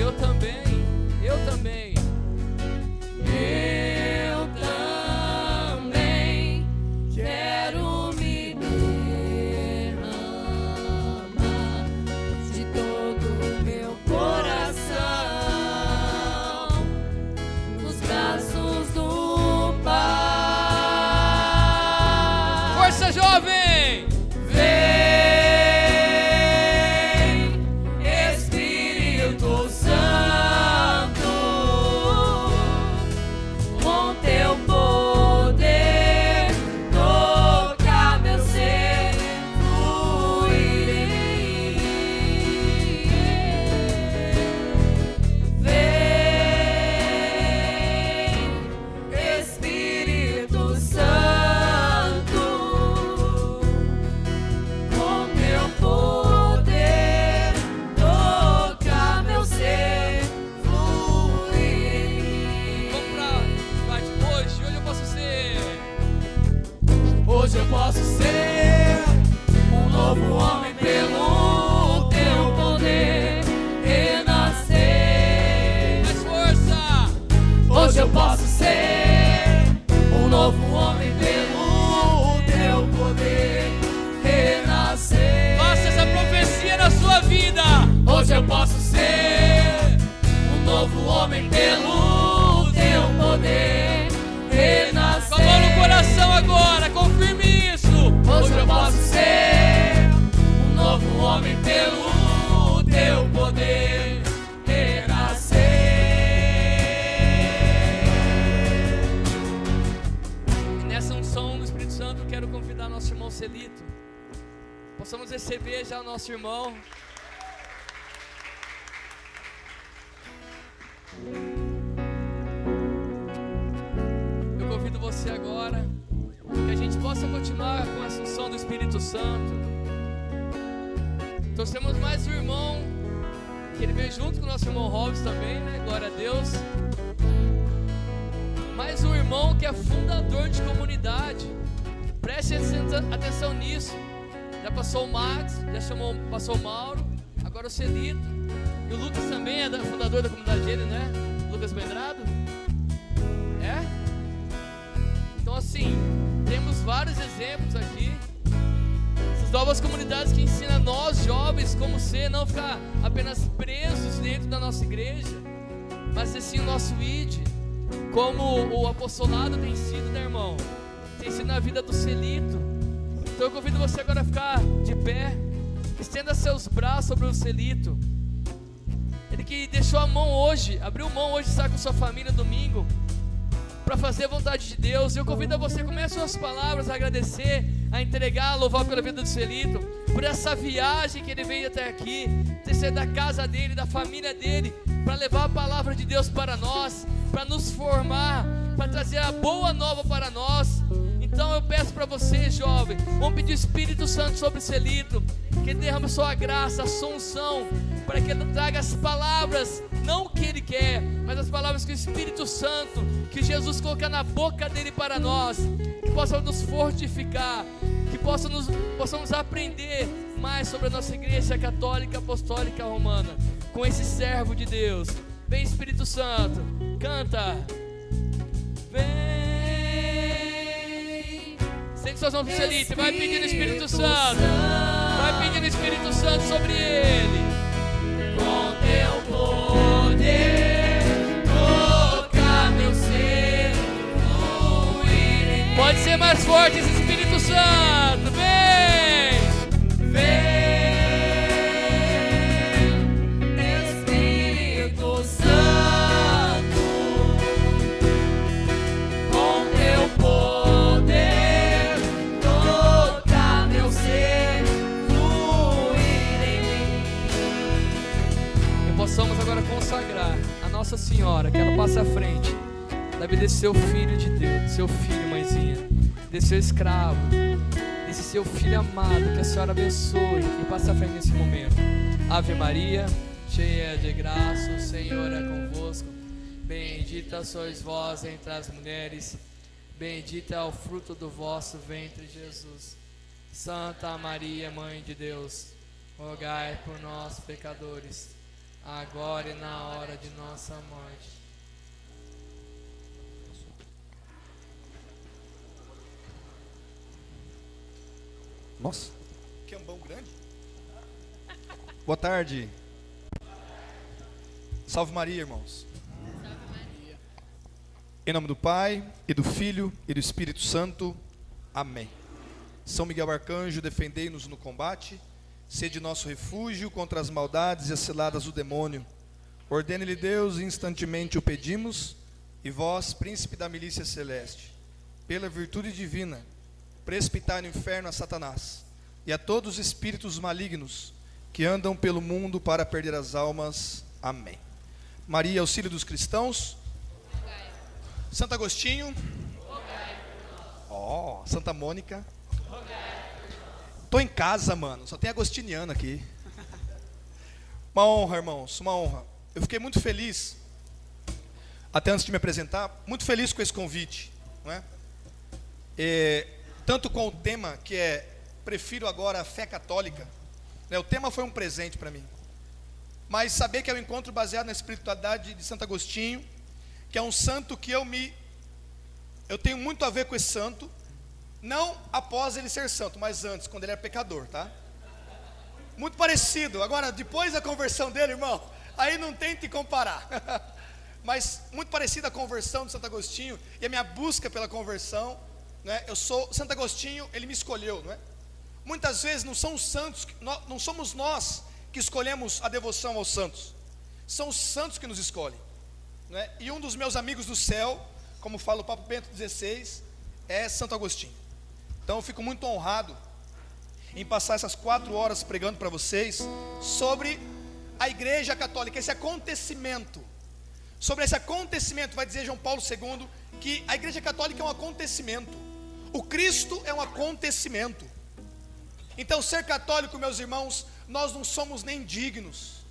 Eu também. Eu também quero me derramar de todo o meu coração nos braços do Pai. Força, jovem! Hoje eu posso ser um novo homem pelo teu poder renascer. Mais força! Hoje eu posso ser um novo homem pelo teu poder renascer. Faça essa profecia na sua vida. Hoje eu posso ser um novo homem pelo teu poder renascer. Com a mão no coração agora, confirme isso. Hoje eu posso ser um novo homem pelo teu poder renascer. E nessa unção do Espírito Santo, eu quero convidar nosso irmão Celito. Possamos receber já o nosso irmão. Eu convido você agora, que a gente possa continuar com essa unção do Espírito Santo. Trouxemos mais um irmão, que ele veio junto com o nosso irmão Robson também, né? Glória a Deus. Mais um irmão que é fundador de comunidade. Preste atenção nisso. Já passou o Max, passou o Mauro, agora o Celito. E o Lucas também é fundador da comunidade dele, né? Lucas Medrado. É? Então assim, temos vários exemplos aqui. Essas novas comunidades que ensinam nós jovens como ser, não ficar apenas presos dentro da nossa igreja, mas assim o nosso ID, como o apostolado tem sido, né, irmão? Tem sido na vida do Celito. Então eu convido você agora a ficar de pé. Estenda seus braços sobre o Celito. Ele que deixou a mão hoje, abriu mão hoje de estar com sua família domingo, para fazer a vontade de Deus. Eu convido a você, comece suas palavras a agradecer, a entregar, a louvar pela vida do Celito, por essa viagem que ele veio até aqui, ter saído da casa dele, da família dele, para levar a palavra de Deus para nós, para nos formar, para trazer a boa nova para nós. Então eu peço para você, jovem, vamos pedir o Espírito Santo sobre o Celito, que ele derrame sua graça, a sua unção, para que ele traga as palavras, não o que ele quer, mas as palavras que o Espírito Santo, que Jesus coloca na boca dele para nós, que possa nos fortificar, que possamos aprender mais sobre a nossa igreja católica, apostólica, romana, com esse servo de Deus. Vem, Espírito Santo, canta. Vem. Sente suas mãos pro Celito e vai pedindo o Espírito Santo. Vai pedindo o Espírito Santo sobre ele. Com teu poder, toca meu ser, fluir em mim. Pode ser mais forte esse Espírito Santo. Vem. Vem, Espírito Santo, com teu poder, toca meu ser, fluir em mim. E possamos agora consagrar a Nossa Senhora, que ela passe à frente da vida desse seu filho de Deus, seu filho, mãezinha, desse seu escravo, desse seu filho amado, que a Senhora abençoe e passe à frente nesse momento. Ave Maria, cheia de graça, o Senhor é convosco. Bendita sois vós entre as mulheres, bendito é o fruto do vosso ventre, Jesus. Santa Maria, Mãe de Deus, rogai por nós, pecadores, agora e na hora de nossa morte. Nossa, que ambão grande. Boa tarde. Salve Maria, irmãos. Salve Maria. Em nome do Pai, e do Filho, e do Espírito Santo. Amém. São Miguel Arcanjo, defendei-nos no combate. Sede nosso refúgio contra as maldades e as ciladas do demônio. Ordene-lhe Deus, e instantemente o pedimos. E vós, príncipe da milícia celeste, pela virtude divina, precipitai no inferno a Satanás e a todos os espíritos malignos que andam pelo mundo para perder as almas. Amém. Maria, auxílio dos cristãos. Santo Agostinho. Santa Mônica. Tô em casa, mano, só tem agostiniano aqui. Uma honra, irmãos, uma honra. Eu fiquei muito feliz, até antes de me apresentar, muito feliz com esse convite, não é? Tanto com o tema que é prefiro agora a fé católica, né? O tema foi um presente para mim, mas saber que é um encontro baseado na espiritualidade de Santo Agostinho, que é um santo que eu tenho muito a ver com esse santo, não após ele ser santo, mas antes, quando ele era pecador, tá? Muito parecido. Agora, depois da conversão dele, irmão, aí não tente comparar. Mas muito parecida a conversão de Santo Agostinho e a minha busca pela conversão, né? Santo Agostinho, ele me escolheu, não é? Muitas vezes não são os santos, não somos nós que escolhemos a devoção aos santos, são os santos que nos escolhem, não é? E um dos meus amigos do céu, como fala o Papa Bento XVI, é Santo Agostinho. Então eu fico muito honrado em passar essas 4 horas pregando para vocês sobre a Igreja Católica, esse acontecimento. Sobre esse acontecimento, vai dizer João Paulo II, que a Igreja Católica é um acontecimento. O Cristo é um acontecimento. Então ser católico, meus irmãos, nós não somos nem dignos.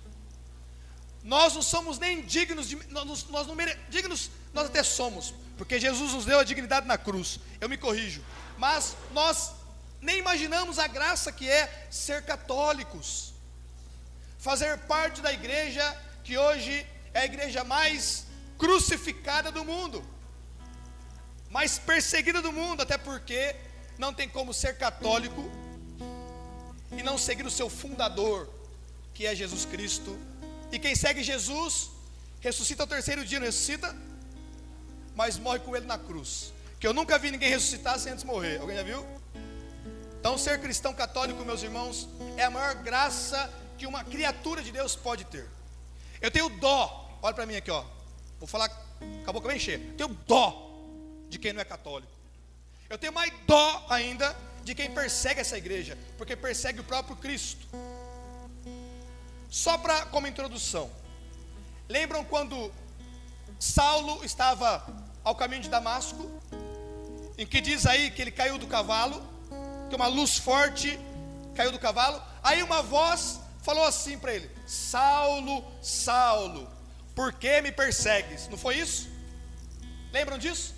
Nós não somos nem dignos, dignos nós até somos, porque Jesus nos deu a dignidade na cruz, eu me corrijo. Mas nós nem imaginamos a graça que é ser católicos, fazer parte da igreja que hoje é a igreja mais crucificada do mundo, mais perseguida do mundo, até porque não tem como ser católico e não seguir o seu fundador, que é Jesus Cristo. E quem segue Jesus, ressuscita ao 3º dia, não ressuscita? Mas morre com ele na cruz, que eu nunca vi ninguém ressuscitar sem antes morrer. Alguém já viu? Então ser cristão católico, meus irmãos, é a maior graça que uma criatura de Deus pode ter. Eu tenho dó, olha para mim aqui, ó. Vou falar com a boca bem cheia. Eu tenho dó de quem não é católico. Eu tenho mais dó ainda de quem persegue essa igreja, porque persegue o próprio Cristo. Só como introdução, lembram quando Saulo estava ao caminho de Damasco, em que diz aí que ele caiu do cavalo, que uma luz forte caiu do cavalo, aí uma voz falou assim para ele: Saulo, Saulo, por que me persegues? Não foi isso? Lembram disso?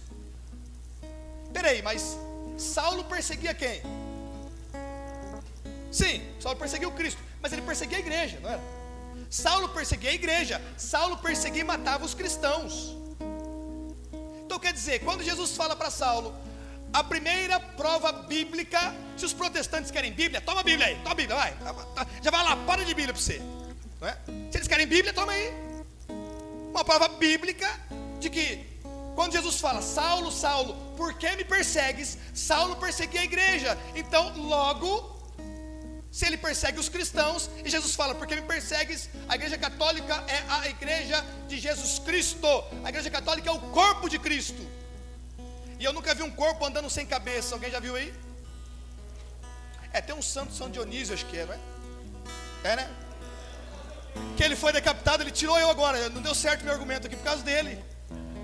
Peraí, mas Saulo perseguia quem? Sim, Saulo perseguia o Cristo, mas ele perseguia a igreja, não era? Saulo perseguia a igreja, Saulo perseguia e matava os cristãos. Então quer dizer, quando Jesus fala para Saulo, a primeira prova bíblica, se os protestantes querem Bíblia, toma a Bíblia aí, toma a Bíblia, vai, já vai lá, para de Bíblia para você, não é? Se eles querem Bíblia, toma aí. Uma prova bíblica de que quando Jesus fala: Saulo, Saulo, por que me persegues? Saulo perseguia a igreja. Então logo, se ele persegue os cristãos, e Jesus fala: por que me persegues? A igreja católica é a igreja de Jesus Cristo. A igreja católica é o corpo de Cristo. E eu nunca vi um corpo andando sem cabeça. Alguém já viu aí? Tem um santo, São Dionísio, acho que é, não é? É, né? Que ele foi decapitado, ele tirou eu agora. Não deu certo meu argumento aqui por causa dele.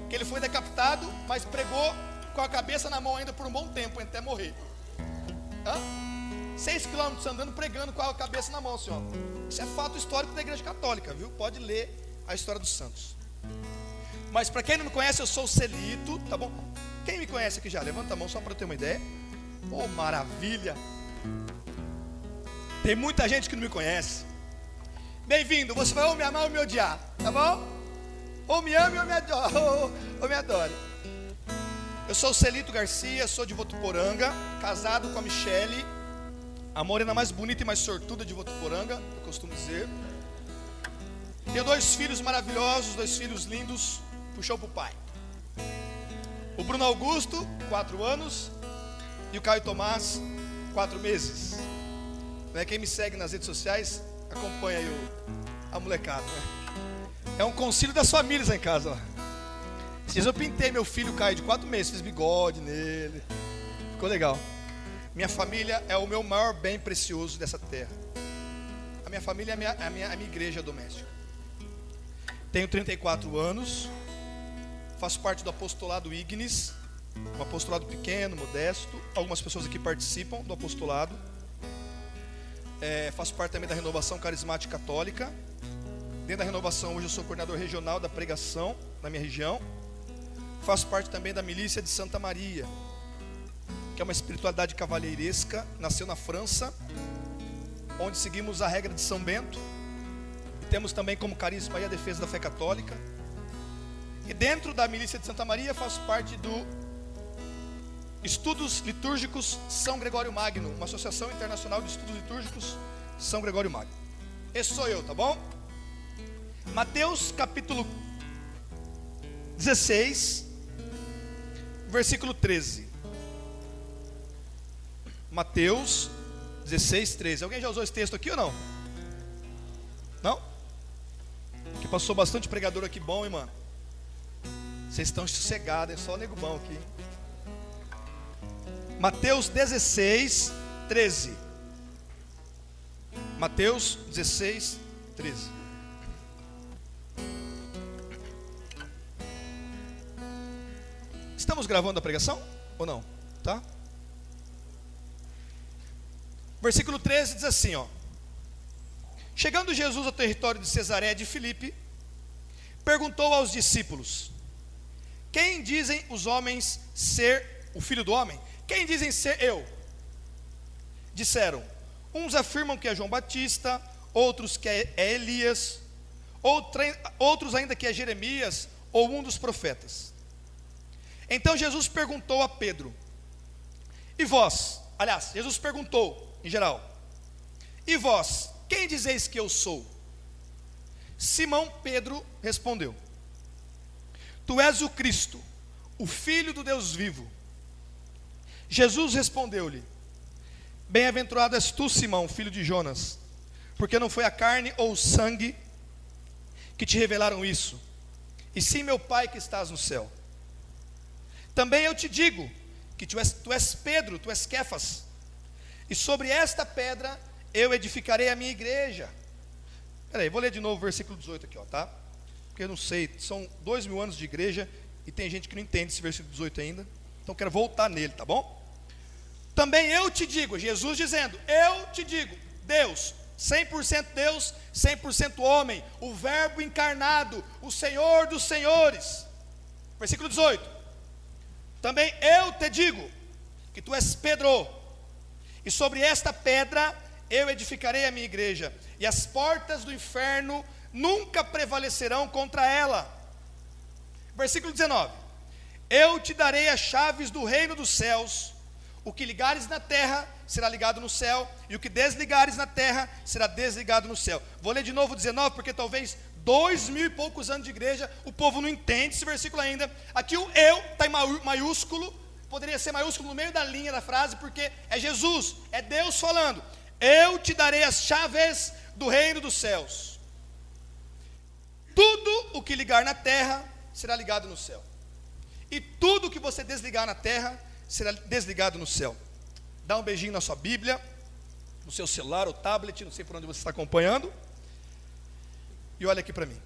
Que ele foi decapitado, mas pregou com a cabeça na mão ainda por um bom tempo, até morrer. 6 quilômetros andando, pregando com a cabeça na mão, senhor. Isso é fato histórico da igreja católica, viu? Pode ler a história dos santos. Mas para quem não me conhece, eu sou o Celito, tá bom? Quem me conhece aqui já? Levanta a mão só para eu ter uma ideia. Oh, maravilha! Tem muita gente que não me conhece. bem-vindo. Você vai ou me amar ou me odiar, tá bom? Ou me ame ou me adore, ou me adore. Eu sou o Celito Garcia, sou de Votuporanga, casado com a Michele, a morena mais bonita e mais sortuda de Votuporanga, eu costumo dizer. Tenho 2 filhos maravilhosos, 2 filhos lindos. Puxou pro pai. O Bruno Augusto, 4 anos, e o Caio Tomás, 4 meses. Quem me segue nas redes sociais, acompanha aí a molecada, né? É um concílio das famílias lá em casa, ó. Esses dias eu pintei meu filho Caio de 4 meses, fiz bigode nele. Ficou legal. Minha família é o meu maior bem precioso dessa terra. A minha família é a minha igreja doméstica. Tenho 34 anos. Faço parte do apostolado Ignis, um apostolado pequeno, modesto. Algumas pessoas aqui participam do apostolado. Faço parte também da Renovação Carismática Católica. Dentro da Renovação, hoje eu sou coordenador regional da pregação na minha região. Faço parte também da Milícia de Santa Maria, que é uma espiritualidade cavalheiresca. Nasceu na França, onde seguimos a regra de São Bento. E temos também como carisma aí a defesa da fé católica. E dentro da Milícia de Santa Maria faço parte do Estudos Litúrgicos São Gregório Magno, uma associação internacional de estudos litúrgicos São Gregório Magno. Esse sou eu, tá bom? Mateus capítulo 16, versículo 13. Mateus 16, 13. Alguém já usou esse texto aqui ou não? Não? Que passou bastante pregador aqui bom, hein, mano? Vocês estão sossegados, é só o nego bom aqui. Mateus 16, 13. Mateus 16, 13. Estamos gravando a pregação ou não? Tá? Versículo 13 diz assim, ó. Chegando Jesus ao território de Cesareia de Filipe, perguntou aos discípulos: quem dizem os homens ser o Filho do Homem? Quem dizem ser eu? Disseram: uns afirmam que é João Batista, outros que é Elias, outros ainda que é Jeremias ou um dos profetas. Então Jesus perguntou a Pedro: e vós? Aliás, Jesus perguntou em geral: e vós, quem dizeis que eu sou? Simão Pedro respondeu: tu és o Cristo, o Filho do Deus vivo. Jesus respondeu-lhe: bem-aventurado és tu, Simão, filho de Jonas, porque não foi a carne ou o sangue que te revelaram isso, e sim meu Pai que estás no céu. Também eu te digo que tu és Pedro, tu és Quefas, e sobre esta pedra eu edificarei a minha igreja. Peraí, vou ler de novo o versículo 18 aqui, ó, tá? Porque eu não sei, são 2000 anos de igreja e tem gente que não entende esse versículo 18 ainda. Então quero voltar nele, tá bom? Também eu te digo, Jesus dizendo, eu te digo, Deus, 100% Deus, 100% homem, o verbo encarnado, o Senhor dos senhores. Versículo 18. Também eu te digo que tu és Pedro, e sobre esta pedra eu edificarei a minha igreja, e as portas do inferno nunca prevalecerão contra ela. Versículo 19. Eu te darei as chaves do reino dos céus. O que ligares na terra será ligado no céu, e o que desligares na terra será desligado no céu. Vou ler de novo o 19, porque talvez 2000 e poucos anos de igreja o povo não entende esse versículo ainda. Aqui o eu está em maiúsculo, poderia ser maiúsculo no meio da linha da frase, porque é Jesus, é Deus falando. Eu te darei as chaves do reino dos céus. Tudo o que ligar na terra será ligado no céu, e tudo o que você desligar na terra será desligado no céu. Dá um beijinho na sua Bíblia, no seu celular ou tablet, não sei por onde você está acompanhando, e olha aqui para mim.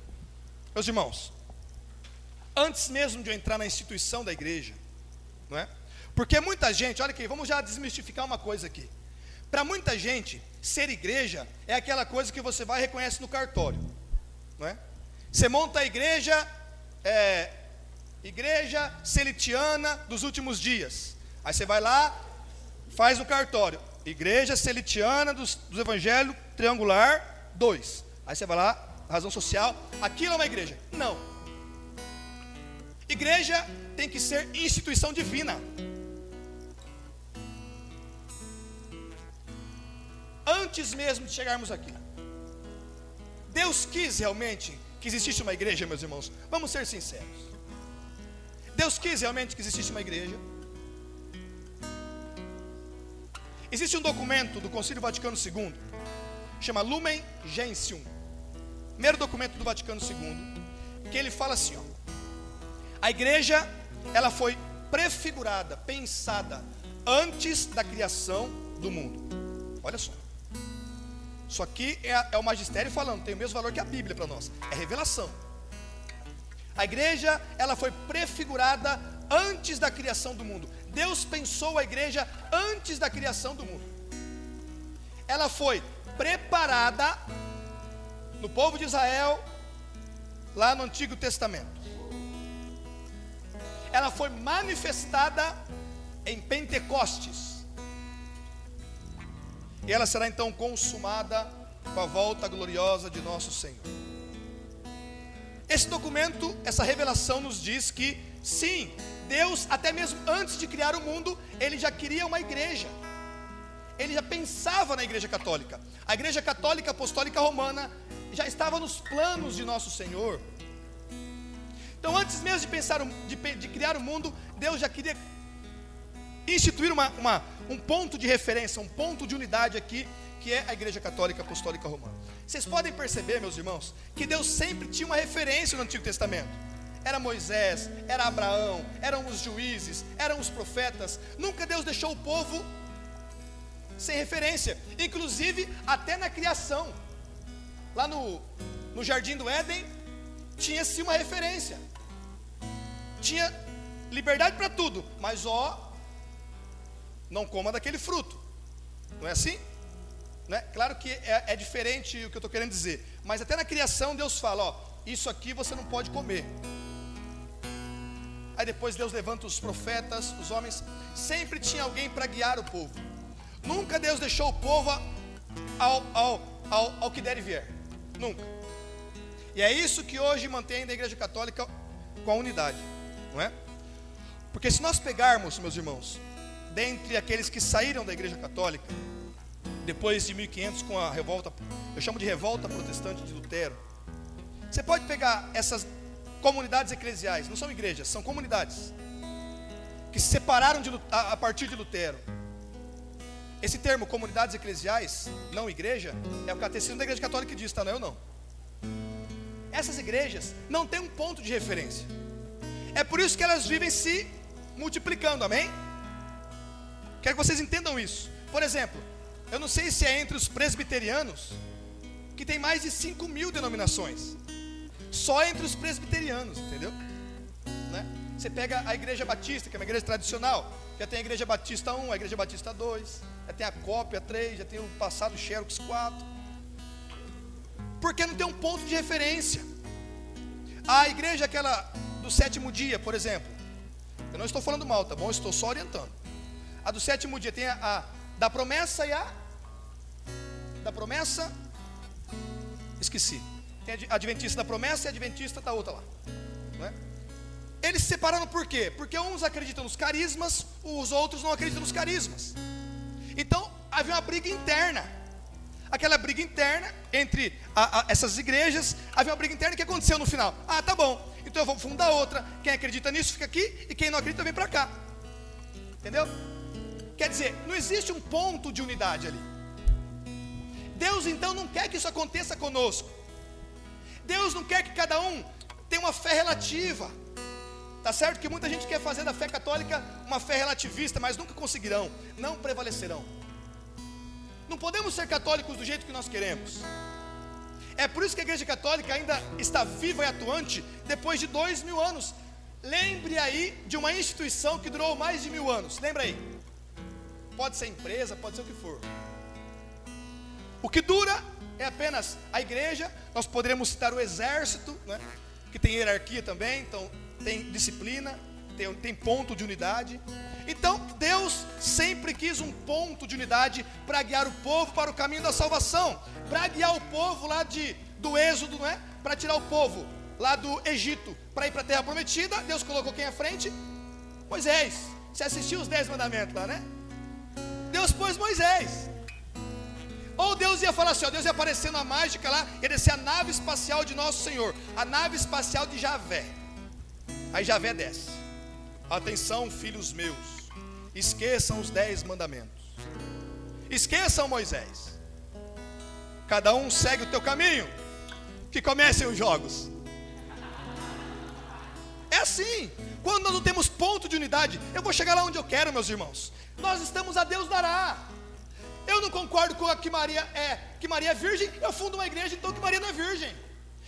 Meus irmãos, antes mesmo de eu entrar na instituição da igreja, não é? Porque muita gente, olha aqui, vamos já desmistificar uma coisa aqui. Para muita gente, ser igreja é aquela coisa que você vai e reconhece no cartório, não é? Você monta a igreja, igreja celitiana dos últimos dias. Aí você vai lá, faz no cartório, igreja celitiana do Evangelho Triangular 2. Aí você vai lá, razão social, aquilo é uma igreja. Não. Igreja tem que ser instituição divina. Antes mesmo de chegarmos aqui, Deus quis realmente que existisse uma igreja, meus irmãos. Vamos ser sinceros. Deus quis realmente que existisse uma igreja. Existe um documento do Concílio Vaticano II, chama Lumen Gentium, primeiro documento do Vaticano II, que ele fala assim, ó, a igreja, ela foi prefigurada, pensada antes da criação do mundo. Olha só, isso aqui é o magistério falando, tem o mesmo valor que a Bíblia para nós, é revelação. A igreja, ela foi prefigurada antes da criação do mundo. Deus pensou a igreja antes da criação do mundo. Ela foi preparada no povo de Israel, lá no Antigo Testamento. Ela foi manifestada em Pentecostes. E ela será então consumada com a volta gloriosa de nosso Senhor. Esse documento, essa revelação nos diz que, sim, Deus, até mesmo antes de criar o mundo, Ele já queria uma igreja. Ele já pensava na igreja católica. A igreja católica apostólica romana já estava nos planos de nosso Senhor. Então, antes mesmo de pensar, de criar o mundo, Deus já queria instituir um ponto de referência, um ponto de unidade aqui, que é a igreja católica apostólica romana. Vocês podem perceber, meus irmãos, que Deus sempre tinha uma referência no Antigo Testamento. Era Moisés, era Abraão, eram os juízes, eram os profetas. Nunca Deus deixou o povo sem referência, inclusive até na criação. Lá no Jardim do Éden, tinha-se uma referência. Tinha liberdade para tudo, mas não coma daquele fruto. Não é assim? Né? Claro que é diferente o que eu estou querendo dizer, mas até na criação Deus fala, isso aqui você não pode comer. Aí depois Deus levanta os profetas, os homens. Sempre tinha alguém para guiar o povo. Nunca Deus deixou o povo ao que der e vier. Nunca. E é isso que hoje mantém a igreja católica com a unidade, não é? Porque se nós pegarmos, meus irmãos, dentre aqueles que saíram da igreja católica depois de 1500, com a revolta, eu chamo de revolta protestante de Lutero, você pode pegar essas comunidades eclesiais, não são igrejas, são comunidades que se separaram a partir de Lutero. Esse termo, comunidades eclesiais, não igreja, é o catecismo da igreja católica que diz, tá? Não é eu não. Essas igrejas não têm um ponto de referência. É por isso que elas vivem se multiplicando, amém? Quero que vocês entendam isso. Por exemplo, eu não sei se é entre os presbiterianos, que tem mais de 5.000 denominações. Só entre os presbiterianos, entendeu? Né? Você pega a igreja batista, que é uma igreja tradicional, já tem a igreja batista 1, a igreja batista 2, já tem a cópia 3, já tem o passado Xerox 4. Porque não tem um ponto de referência. A igreja aquela do sétimo dia, por exemplo, eu não estou falando mal, tá bom? Eu estou só orientando. A do sétimo dia tem a da promessa e a da promessa, esqueci. Tem a adventista da promessa e a adventista da outra lá, não é? Eles se separaram por quê? Porque uns acreditam nos carismas, os outros não acreditam nos carismas. Então havia uma briga interna. Aquela briga interna entre essas igrejas, havia uma briga interna. Que aconteceu no final? Tá bom, então eu vou fundar outra. Quem acredita nisso fica aqui, e quem não acredita vem para cá. Entendeu? Quer dizer, não existe um ponto de unidade ali. Deus então não quer que isso aconteça conosco. Deus não quer que cada um tenha uma fé relativa. Tá certo que muita gente quer fazer da fé católica uma fé relativista, mas nunca conseguirão, não prevalecerão. Não podemos ser católicos do jeito que nós queremos. É por isso que a igreja católica ainda está viva e atuante depois de 2000 anos. Lembre aí de uma instituição que durou mais de 1000 anos. Lembra aí. Pode ser empresa, pode ser o que for. O que dura é apenas a igreja. Nós poderíamos citar o exército, né? Que tem hierarquia também, então tem disciplina. tem ponto de unidade. Então Deus sempre quis um ponto de unidade para guiar o povo para o caminho da salvação, para guiar o povo lá do Êxodo, não é? Para tirar o povo lá do Egito para ir para a terra prometida. Deus colocou quem à frente? Moisés. Você assistiu os 10 mandamentos lá, né? Deus pôs Moisés. Ou Deus ia falar assim, ó, Deus ia aparecer na mágica lá, ia descer a nave espacial de nosso Senhor, a nave espacial de Javé. Aí Javé desce. Atenção, filhos meus, esqueçam os 10 mandamentos, esqueçam Moisés, cada um segue o teu caminho, que comecem os jogos. É assim. Quando nós não temos ponto de unidade, eu vou chegar lá onde eu quero, meus irmãos. Nós estamos a Deus dará. Eu não concordo com que Maria é virgem, eu fundo uma igreja então que Maria não é virgem.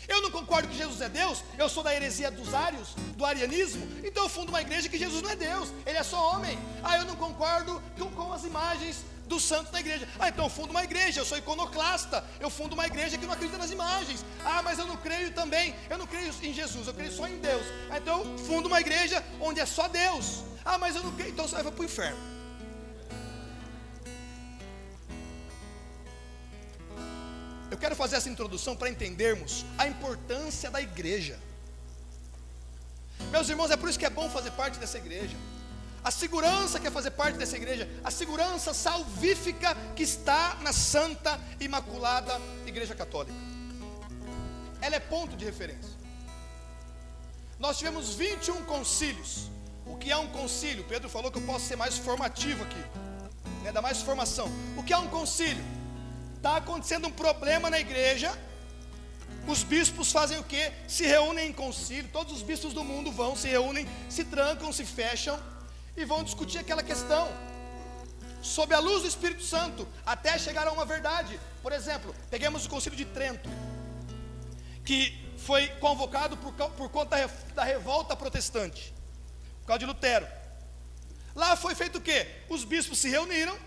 Eu não concordo que Jesus é Deus, eu sou da heresia dos ários, do arianismo, então eu fundo uma igreja que Jesus não é Deus, Ele é só homem. Eu não concordo com as imagens dos santos na igreja. Então eu fundo uma igreja, eu sou iconoclasta, eu fundo uma igreja que não acredita nas imagens. Mas eu não creio também, eu não creio em Jesus, eu creio só em Deus. Então eu fundo uma igreja onde é só Deus. Mas eu não creio, então você vai para o inferno. Eu quero fazer essa introdução para entendermos a importância da igreja. Meus irmãos, é por isso que é bom fazer parte dessa igreja. A segurança que é fazer parte dessa igreja, a segurança salvífica que está na Santa Imaculada Igreja Católica. Ela é ponto de referência. Nós tivemos 21 concílios. O que é um concílio? Pedro falou que eu posso ser mais formativo aqui, né? Dar mais formação. O que é um concílio? Está acontecendo um problema na igreja. Os bispos fazem o quê? Se reúnem em concílio. Todos os bispos do mundo vão, se reúnem, se trancam, se fecham e vão discutir aquela questão sob a luz do Espírito Santo, até chegar a uma verdade. Por exemplo, peguemos o concílio de Trento, que foi convocado por conta da revolta protestante, por causa de Lutero. Lá foi feito o quê? Os bispos se reuniram,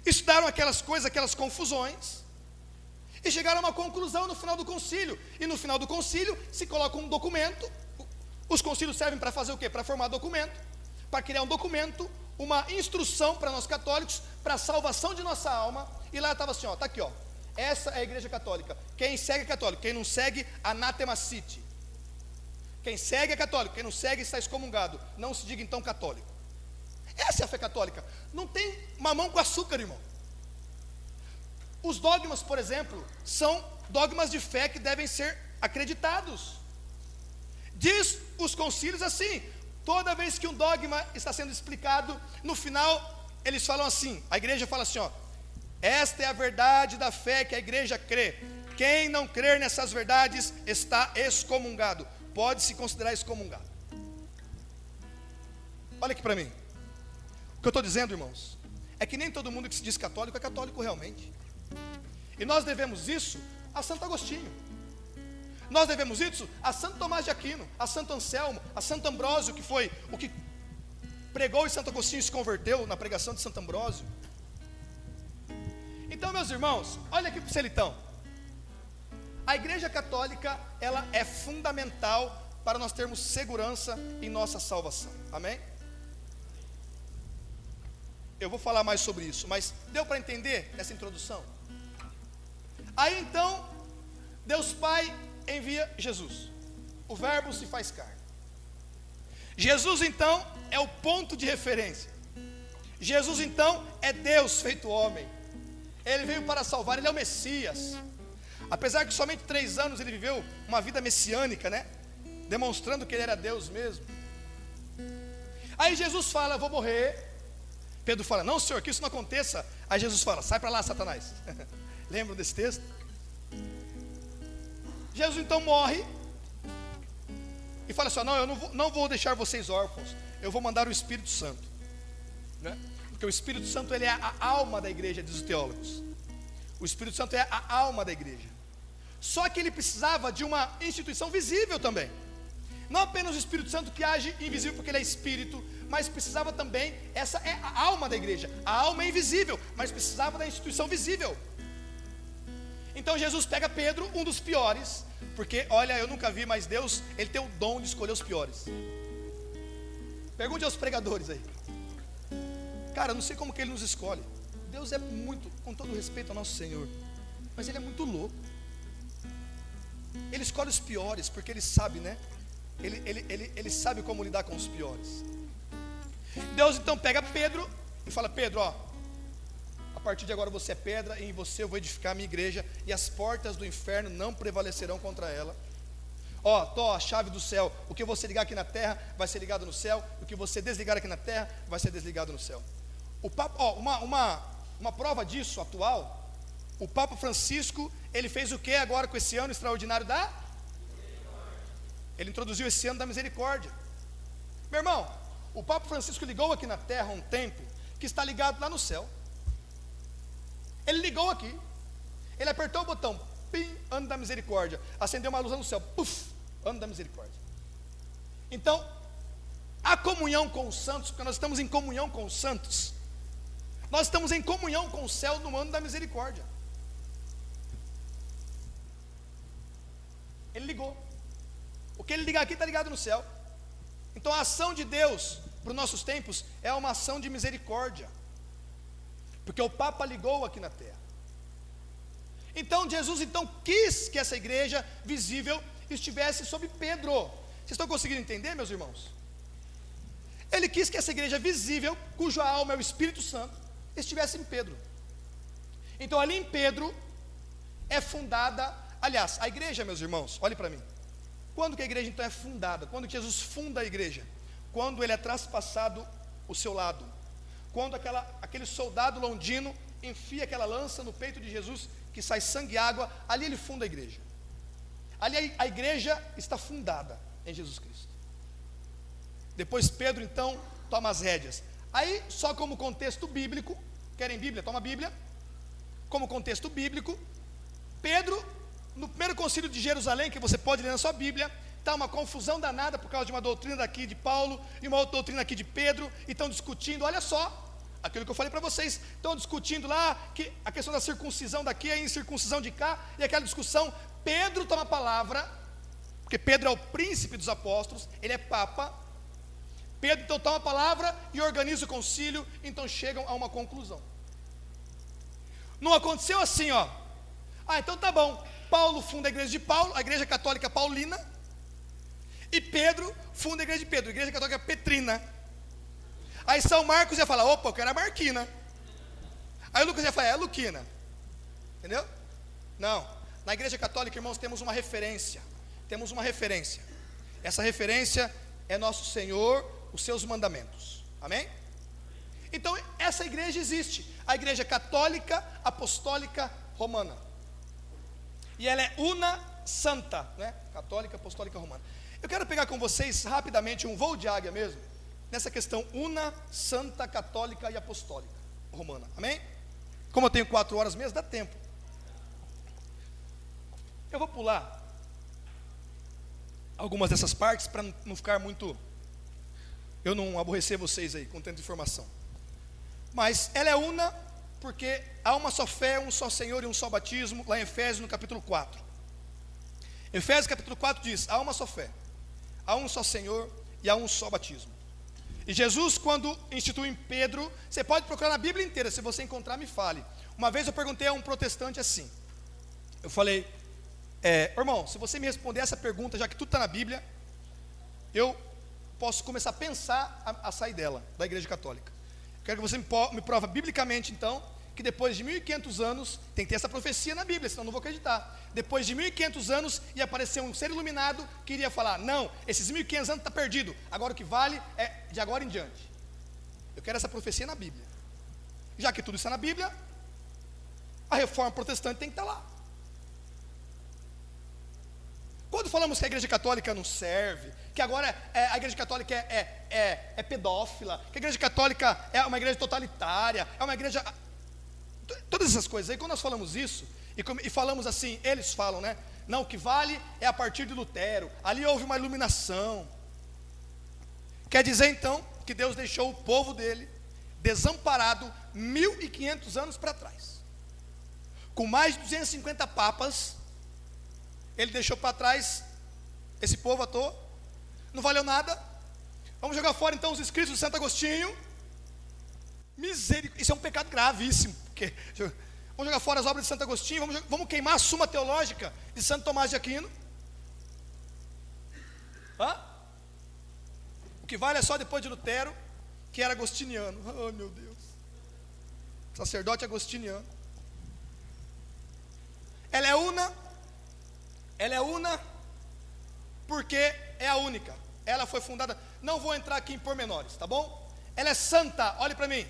estudaram aquelas coisas, aquelas confusões, e chegaram a uma conclusão no final do concílio. E no final do concílio se coloca um documento. Os concílios servem para fazer o quê? Para formar documento, para criar um documento, uma instrução para nós católicos, para a salvação de nossa alma. E lá estava assim, está aqui, essa é a igreja católica. Quem segue é católico, quem não segue, anátema siti. Quem segue é católico, quem não segue está excomungado. Não se diga então católico. Essa é a fé católica. Não tem mamão com açúcar, irmão. Os dogmas, por exemplo, são dogmas de fé que devem ser acreditados. Diz os concílios assim: toda vez que um dogma está sendo explicado, no final eles falam assim, a igreja fala assim, esta é a verdade da fé que a igreja crê. Quem não crer nessas verdades está excomungado. Pode se considerar excomungado. Olha aqui para mim. O que eu estou dizendo, irmãos, é que nem todo mundo que se diz católico é católico realmente. E nós devemos isso a Santo Agostinho. Nós devemos isso a Santo Tomás de Aquino, a Santo Anselmo, a Santo Ambrósio, que foi o que pregou e Santo Agostinho se converteu na pregação de Santo Ambrósio. Então, meus irmãos, olha aqui para o Celitão. A igreja católica, ela é fundamental para nós termos segurança em nossa salvação. Amém? Eu vou falar mais sobre isso, mas deu para entender essa introdução? Aí então, Deus Pai envia Jesus. O verbo se faz carne. Jesus então é o ponto de referência. Jesus então é Deus feito homem. Ele veio para salvar, Ele é o Messias. Apesar que somente 3 anos Ele viveu uma vida messiânica, né? Demonstrando que Ele era Deus mesmo. Aí Jesus fala, eu vou morrer. Pedro fala, não Senhor, que isso não aconteça. Aí Jesus fala, sai para lá Satanás. Lembram desse texto? Jesus então morre e fala assim, não, eu não vou deixar vocês órfãos, eu vou mandar o Espírito Santo, né? Porque o Espírito Santo ele é a alma da igreja, diz os teólogos. O Espírito Santo é a alma da igreja. Só que ele precisava de uma instituição visível também. Não apenas o Espírito Santo que age invisível porque ele é Espírito, mas precisava também, essa é a alma da igreja. A alma é invisível, mas precisava da instituição visível. Então Jesus pega Pedro, um dos piores, porque olha, eu nunca vi, mas Deus, Ele tem o dom de escolher os piores. Pergunte aos pregadores aí. Cara, eu não sei como que Ele nos escolhe. Deus é muito, com todo respeito ao nosso Senhor, mas Ele é muito louco. Ele escolhe os piores, porque Ele sabe, né? Ele sabe como lidar com os piores. Deus então pega Pedro e fala: Pedro, ó, a partir de agora você é pedra, e em você eu vou edificar a minha igreja, e as portas do inferno não prevalecerão contra ela. Ó, tô a chave do céu. O que você ligar aqui na terra vai ser ligado no céu, o que você desligar aqui na terra vai ser desligado no céu. O Papa, ó, uma prova disso atual, o Papa Francisco, ele fez o que agora com esse ano extraordinário da? Ele introduziu esse ano da misericórdia. Meu irmão, o Papa Francisco ligou aqui na terra um templo que está ligado lá no céu. Ele ligou aqui, ele apertou o botão, pim, ano da misericórdia, acendeu uma luz lá no céu, puf, ano da misericórdia. Então, a comunhão com os santos, porque nós estamos em comunhão com os santos, nós estamos em comunhão com o céu no ano da misericórdia. Ele ligou. O que ele ligar aqui está ligado no céu. Então a ação de Deus para os nossos tempos é uma ação de misericórdia, porque o Papa ligou aqui na terra. Então Jesus quis que essa igreja visível estivesse sob Pedro. Vocês estão conseguindo entender, meus irmãos? Ele quis que essa igreja visível, cuja alma é o Espírito Santo, estivesse em Pedro. Então ali em Pedro é fundada, aliás, a igreja, meus irmãos, olhe para mim. Quando que a igreja então é fundada? Quando que Jesus funda a igreja? Quando ele é traspassado o seu lado. Quando aquele soldado londino enfia aquela lança no peito de Jesus, que sai sangue e água, ali ele funda a igreja. Ali a igreja está fundada em Jesus Cristo. Depois Pedro então toma as rédeas. Aí, só como contexto bíblico, querem Bíblia? Toma a Bíblia. Como contexto bíblico, Pedro, no primeiro concílio de Jerusalém, que você pode ler na sua Bíblia, está uma confusão danada por causa de uma doutrina daqui de Paulo e uma outra doutrina aqui de Pedro, e estão discutindo, olha só, aquilo que eu falei para vocês, estão discutindo lá, que a questão da circuncisão daqui, a incircuncisão de cá, e aquela discussão, Pedro toma a palavra, porque Pedro é o príncipe dos apóstolos, ele é papa, Pedro então toma a palavra e organiza o concílio, então chegam a uma conclusão. Não aconteceu assim, ó, então tá bom, Paulo funda a igreja de Paulo, a igreja católica paulina, e Pedro funda a igreja de Pedro, a igreja católica petrina. Aí São Marcos ia falar: opa, eu quero a Marquina. Aí Lucas ia falar: é a Luquina. Entendeu? Não, na igreja católica, irmãos, temos uma referência. Temos uma referência. Essa referência é nosso Senhor, os seus mandamentos. Amém? Então essa igreja existe, a igreja católica apostólica romana. E ela é una santa, né? Católica apostólica romana. Eu quero pegar com vocês rapidamente um voo de águia mesmo, nessa questão una, santa, católica e apostólica romana, amém? Como eu tenho 4 horas mesmo, dá tempo. Eu vou pular algumas dessas partes para não ficar muito, eu não aborrecer vocês aí com tanta informação. Mas ela é una porque há uma só fé, um só Senhor e um só batismo, lá em Efésios no capítulo 4. Efésios capítulo 4 diz: há uma só fé, há um só Senhor e há um só batismo. E Jesus, quando institui em Pedro, você pode procurar na Bíblia inteira, se você encontrar, me fale. Uma vez eu perguntei a um protestante assim, eu falei: irmão, se você me responder essa pergunta, já que tudo está na Bíblia, eu posso começar a pensar a sair dela, da igreja católica. Quero que você me prova biblicamente então, que depois de 1500 anos, tem que ter essa profecia na Bíblia, senão eu não vou acreditar. Depois de 1500 anos ia aparecer um ser iluminado que iria falar: não, esses 1500 anos está perdido, agora o que vale é de agora em diante. Eu quero essa profecia na Bíblia. Já que tudo está na Bíblia, a reforma protestante tem que estar lá. Quando falamos que a igreja católica não serve, que agora a igreja católica é pedófila, que a igreja católica é uma igreja totalitária, é uma igreja... Todas essas coisas aí, quando nós falamos isso, e falamos assim, eles falam, né? Não, o que vale é a partir de Lutero, ali houve uma iluminação. Quer dizer então, que Deus deixou o povo dele desamparado 1500 anos para trás. Com mais de 250 papas, ele deixou para trás esse povo à toa, não valeu nada. Vamos jogar fora então os escritos de Santo Agostinho. Misericórdia, isso é um pecado gravíssimo. Vamos jogar fora as obras de Santo Agostinho, vamos queimar a Suma Teológica de Santo Tomás de Aquino. O que vale é só depois de Lutero, que era agostiniano. Oh meu Deus, sacerdote agostiniano. Ela é una porque é a única. Ela foi fundada, não vou entrar aqui em pormenores, tá bom? Ela é santa, olhe para mim.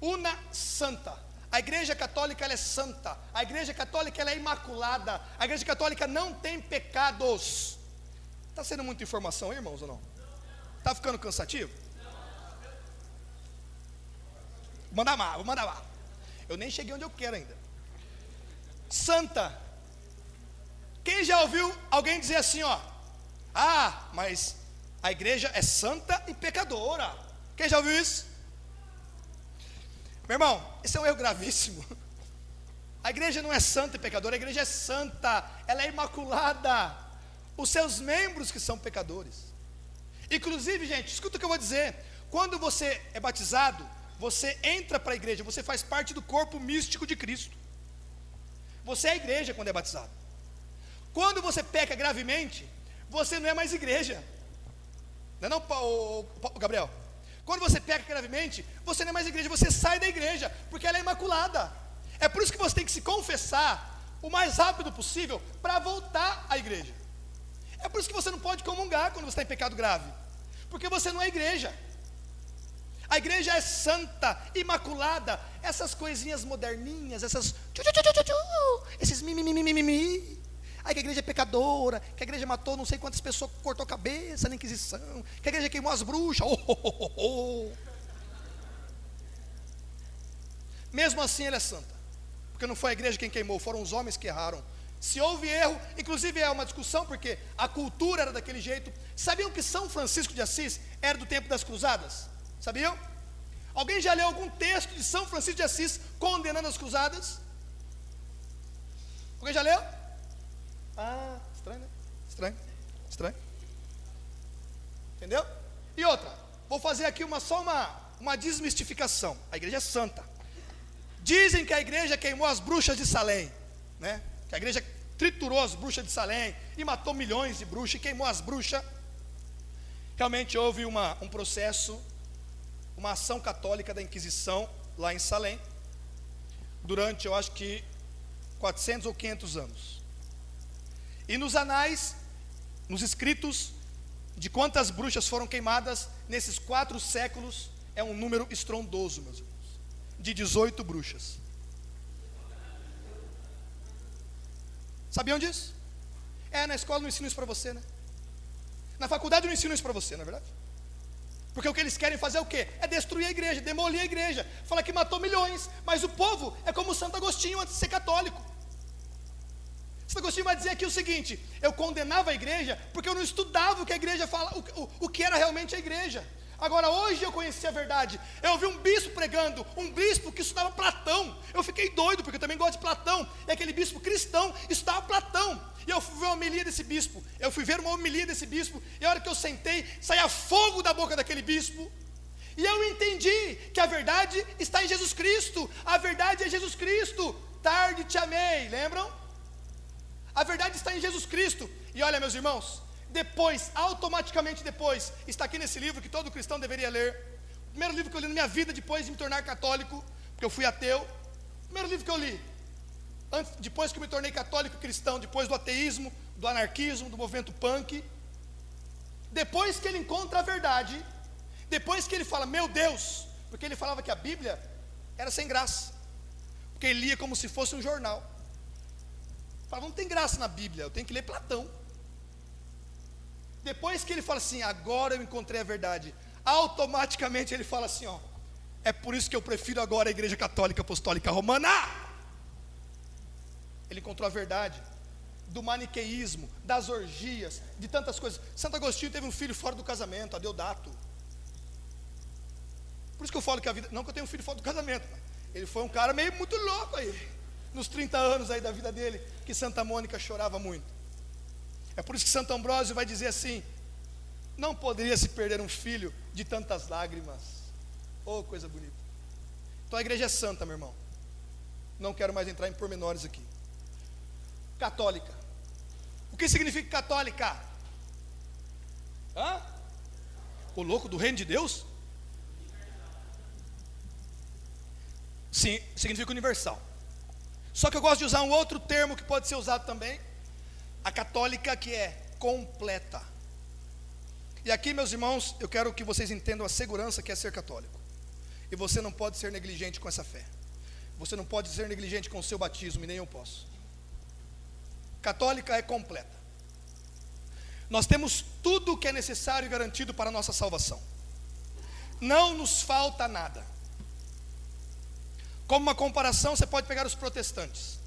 Una santa. A igreja católica ela é santa. A igreja católica ela é imaculada. A igreja católica não tem pecados. Está sendo muita informação aí, irmãos, ou não? Está ficando cansativo? Vou mandar mais. Eu nem cheguei onde eu quero ainda. Santa. Quem já ouviu alguém dizer assim, ó? Ah, mas a igreja é santa e pecadora. Quem já ouviu isso? Meu irmão, isso é um erro gravíssimo. A igreja não é santa e pecadora, a igreja é santa, ela é imaculada. Os seus membros que são pecadores. Inclusive, gente, escuta o que eu vou dizer. Quando você é batizado, você entra para a igreja, você faz parte do corpo místico de Cristo. Você é a igreja quando é batizado. Quando você peca gravemente, você não é mais igreja. Não é não, Gabriel? Quando você peca gravemente, você não é mais igreja, você sai da igreja, porque ela é imaculada. É por isso que você tem que se confessar o mais rápido possível para voltar à igreja. É por isso que você não pode comungar quando você está em pecado grave, porque você não é igreja. A igreja é santa, imaculada. Essas coisinhas moderninhas, esses mimimi. Aí que a igreja é pecadora, que a igreja matou não sei quantas pessoas, cortou a cabeça na Inquisição, que a igreja queimou as bruxas. Mesmo assim ela é santa, porque não foi a igreja quem queimou, foram os homens que erraram. Se houve erro, inclusive é uma discussão, porque a cultura era daquele jeito. Sabiam que São Francisco de Assis era do tempo das cruzadas? Sabiam? Alguém já leu algum texto de São Francisco de Assis condenando as cruzadas? Alguém já leu? Ah, estranho, né? Estranho. Entendeu? E outra, vou fazer aqui só uma desmistificação. A igreja é santa. Dizem que a igreja queimou as bruxas de Salém, né? Que a igreja triturou as bruxas de Salém e matou milhões de bruxas e queimou as bruxas. Realmente houve um processo, uma ação católica da Inquisição lá em Salém, durante, eu acho que 400 ou 500 anos. E nos anais, nos escritos de quantas bruxas foram queimadas nesses 4 séculos, é um número estrondoso, meus irmãos, de 18 bruxas. Sabiam disso? Na escola não ensino isso para você, né? Na faculdade não ensino isso para você, não é verdade? Porque o que eles querem fazer é o quê? É destruir a igreja, demolir a igreja, falar que matou milhões, mas o povo é como Santo Agostinho antes de ser católico. Santo Agostinho vai dizer aqui o seguinte: eu condenava a igreja porque eu não estudava o que a igreja fala, o que era realmente a igreja. Agora hoje eu conheci a verdade. Eu ouvi um bispo pregando, um bispo que estudava Platão. Eu fiquei doido, porque eu também gosto de Platão. E aquele bispo cristão estudava Platão. E eu fui ver uma homilia desse bispo. E a hora que eu sentei, saía fogo da boca daquele bispo. E eu entendi que a verdade está em Jesus Cristo. A verdade é Jesus Cristo. Tarde te amei, lembram? A verdade está em Jesus Cristo. E olha, meus irmãos, depois, automaticamente depois, está aqui nesse livro que todo cristão deveria ler. O primeiro livro que eu li na minha vida depois de me tornar católico, porque eu fui ateu. O primeiro livro que eu li, depois que eu me tornei católico cristão, depois do ateísmo, do anarquismo, do movimento punk. Depois que ele encontra a verdade, depois que ele fala, meu Deus, porque ele falava que a Bíblia era sem graça, porque ele lia como se fosse um jornal. Falava, não tem graça na Bíblia, eu tenho que ler Platão. Depois que ele fala assim, agora eu encontrei a verdade, automaticamente ele fala assim, ó, é por isso que eu prefiro agora a Igreja Católica Apostólica Romana. Ele encontrou a verdade do maniqueísmo, das orgias, de tantas coisas. Santo Agostinho teve um filho fora do casamento, Adeodato. Por isso que eu falo que a vida, não que eu tenho um filho fora do casamento, ele foi um cara meio muito louco aí, nos 30 anos aí da vida dele, que Santa Mônica chorava muito. É por isso que Santo Ambrósio vai dizer assim, Não poderia se perder um filho de tantas lágrimas. Oh, coisa bonita. Então a igreja é santa, meu irmão. Não quero mais entrar em pormenores aqui. Católica. O que significa católica? Hã? O louco do reino de Deus? Sim, significa universal. Só que eu gosto de usar um outro termo que pode ser usado também. A católica, que é completa. E aqui, meus irmãos, eu quero que vocês entendam a segurança que é ser católico. E você não pode ser negligente com essa fé. Você não pode ser negligente com o seu batismo, e nem eu posso. Católica é completa. Nós temos tudo o que é necessário e garantido para a nossa salvação. Não nos falta nada. Como uma comparação, você pode pegar os protestantes.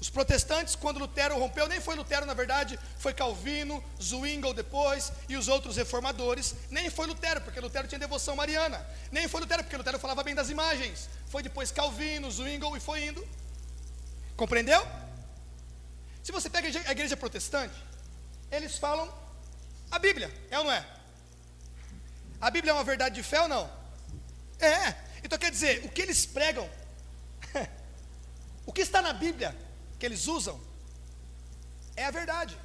Os protestantes, quando Lutero rompeu, nem foi Lutero na verdade, foi Calvino, Zwingli depois, e os outros reformadores. Nem foi Lutero, porque Lutero tinha devoção mariana. Nem foi Lutero, porque Lutero falava bem das imagens. Foi depois Calvino, Zwingli, e foi indo. Compreendeu? Se você pega a igreja protestante, eles falam a Bíblia, é ou não é? A Bíblia é uma verdade de fé ou não? É. Então quer dizer, o que eles pregam, o que está na Bíblia que eles usam, é a verdade.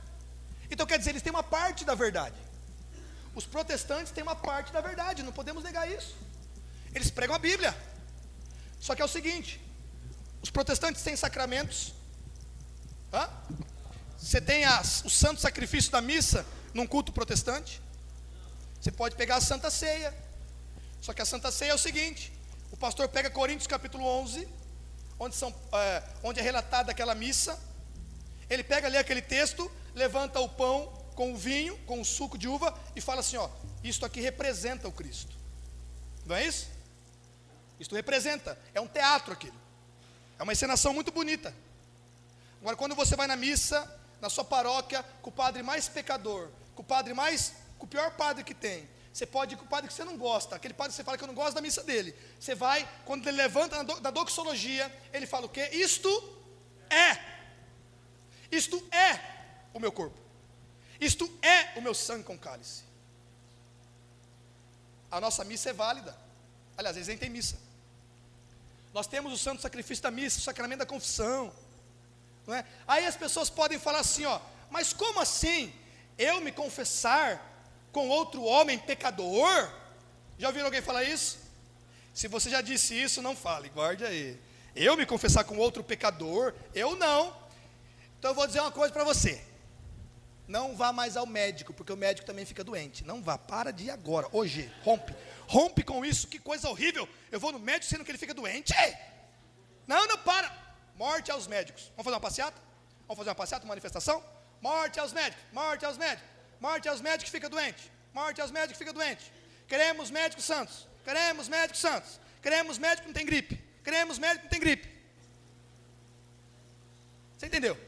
Então quer dizer, eles têm uma parte da verdade. Os protestantes têm uma parte da verdade, não podemos negar isso. Eles pregam a Bíblia. Só que é o seguinte, os protestantes têm sacramentos. Você tem o santo sacrifício da missa num culto protestante. Você pode pegar a Santa Ceia. Só que a Santa Ceia é o seguinte: o pastor pega Coríntios capítulo 11, onde é relatada aquela missa. Ele pega ali aquele texto, levanta o pão com o vinho, com o suco de uva, e fala assim: ó, isto aqui representa o Cristo. Não é isso? Isto representa, é um teatro aquilo. É uma encenação muito bonita. Agora, quando você vai na missa, na sua paróquia, com o padre mais pecador, com o pior padre que tem, você pode ir com o padre que você não gosta, aquele padre que você fala que eu não gosto da missa dele. Você vai, quando ele levanta na doxologia, ele fala o quê? Isto é o meu corpo, isto é o meu sangue com cálice. A nossa missa é válida. Aliás, eles nem têm missa. Nós temos o santo sacrifício da missa, o sacramento da confissão, não é? Aí as pessoas podem falar assim, ó, mas como assim eu me confessar com outro homem pecador? Já ouviram alguém falar isso? Se você já disse isso, não fale, guarde aí. Eu me confessar com outro pecador? Eu não. Então eu vou dizer uma coisa para você: não vá mais ao médico, porque o médico também fica doente. Não vá, para de ir agora, hoje, rompe com isso, que coisa horrível. Eu vou no médico sendo que ele fica doente? Não, para. Morte aos médicos. Vamos fazer uma passeata? Vamos fazer uma passeata, uma manifestação? Morte aos médicos, morte aos médicos. Morte aos médicos que fica doente. Morte aos médicos que fica doente. Queremos médicos santos. Queremos médicos santos. Queremos médico que não tem gripe. Queremos médico que não tem gripe. Você entendeu?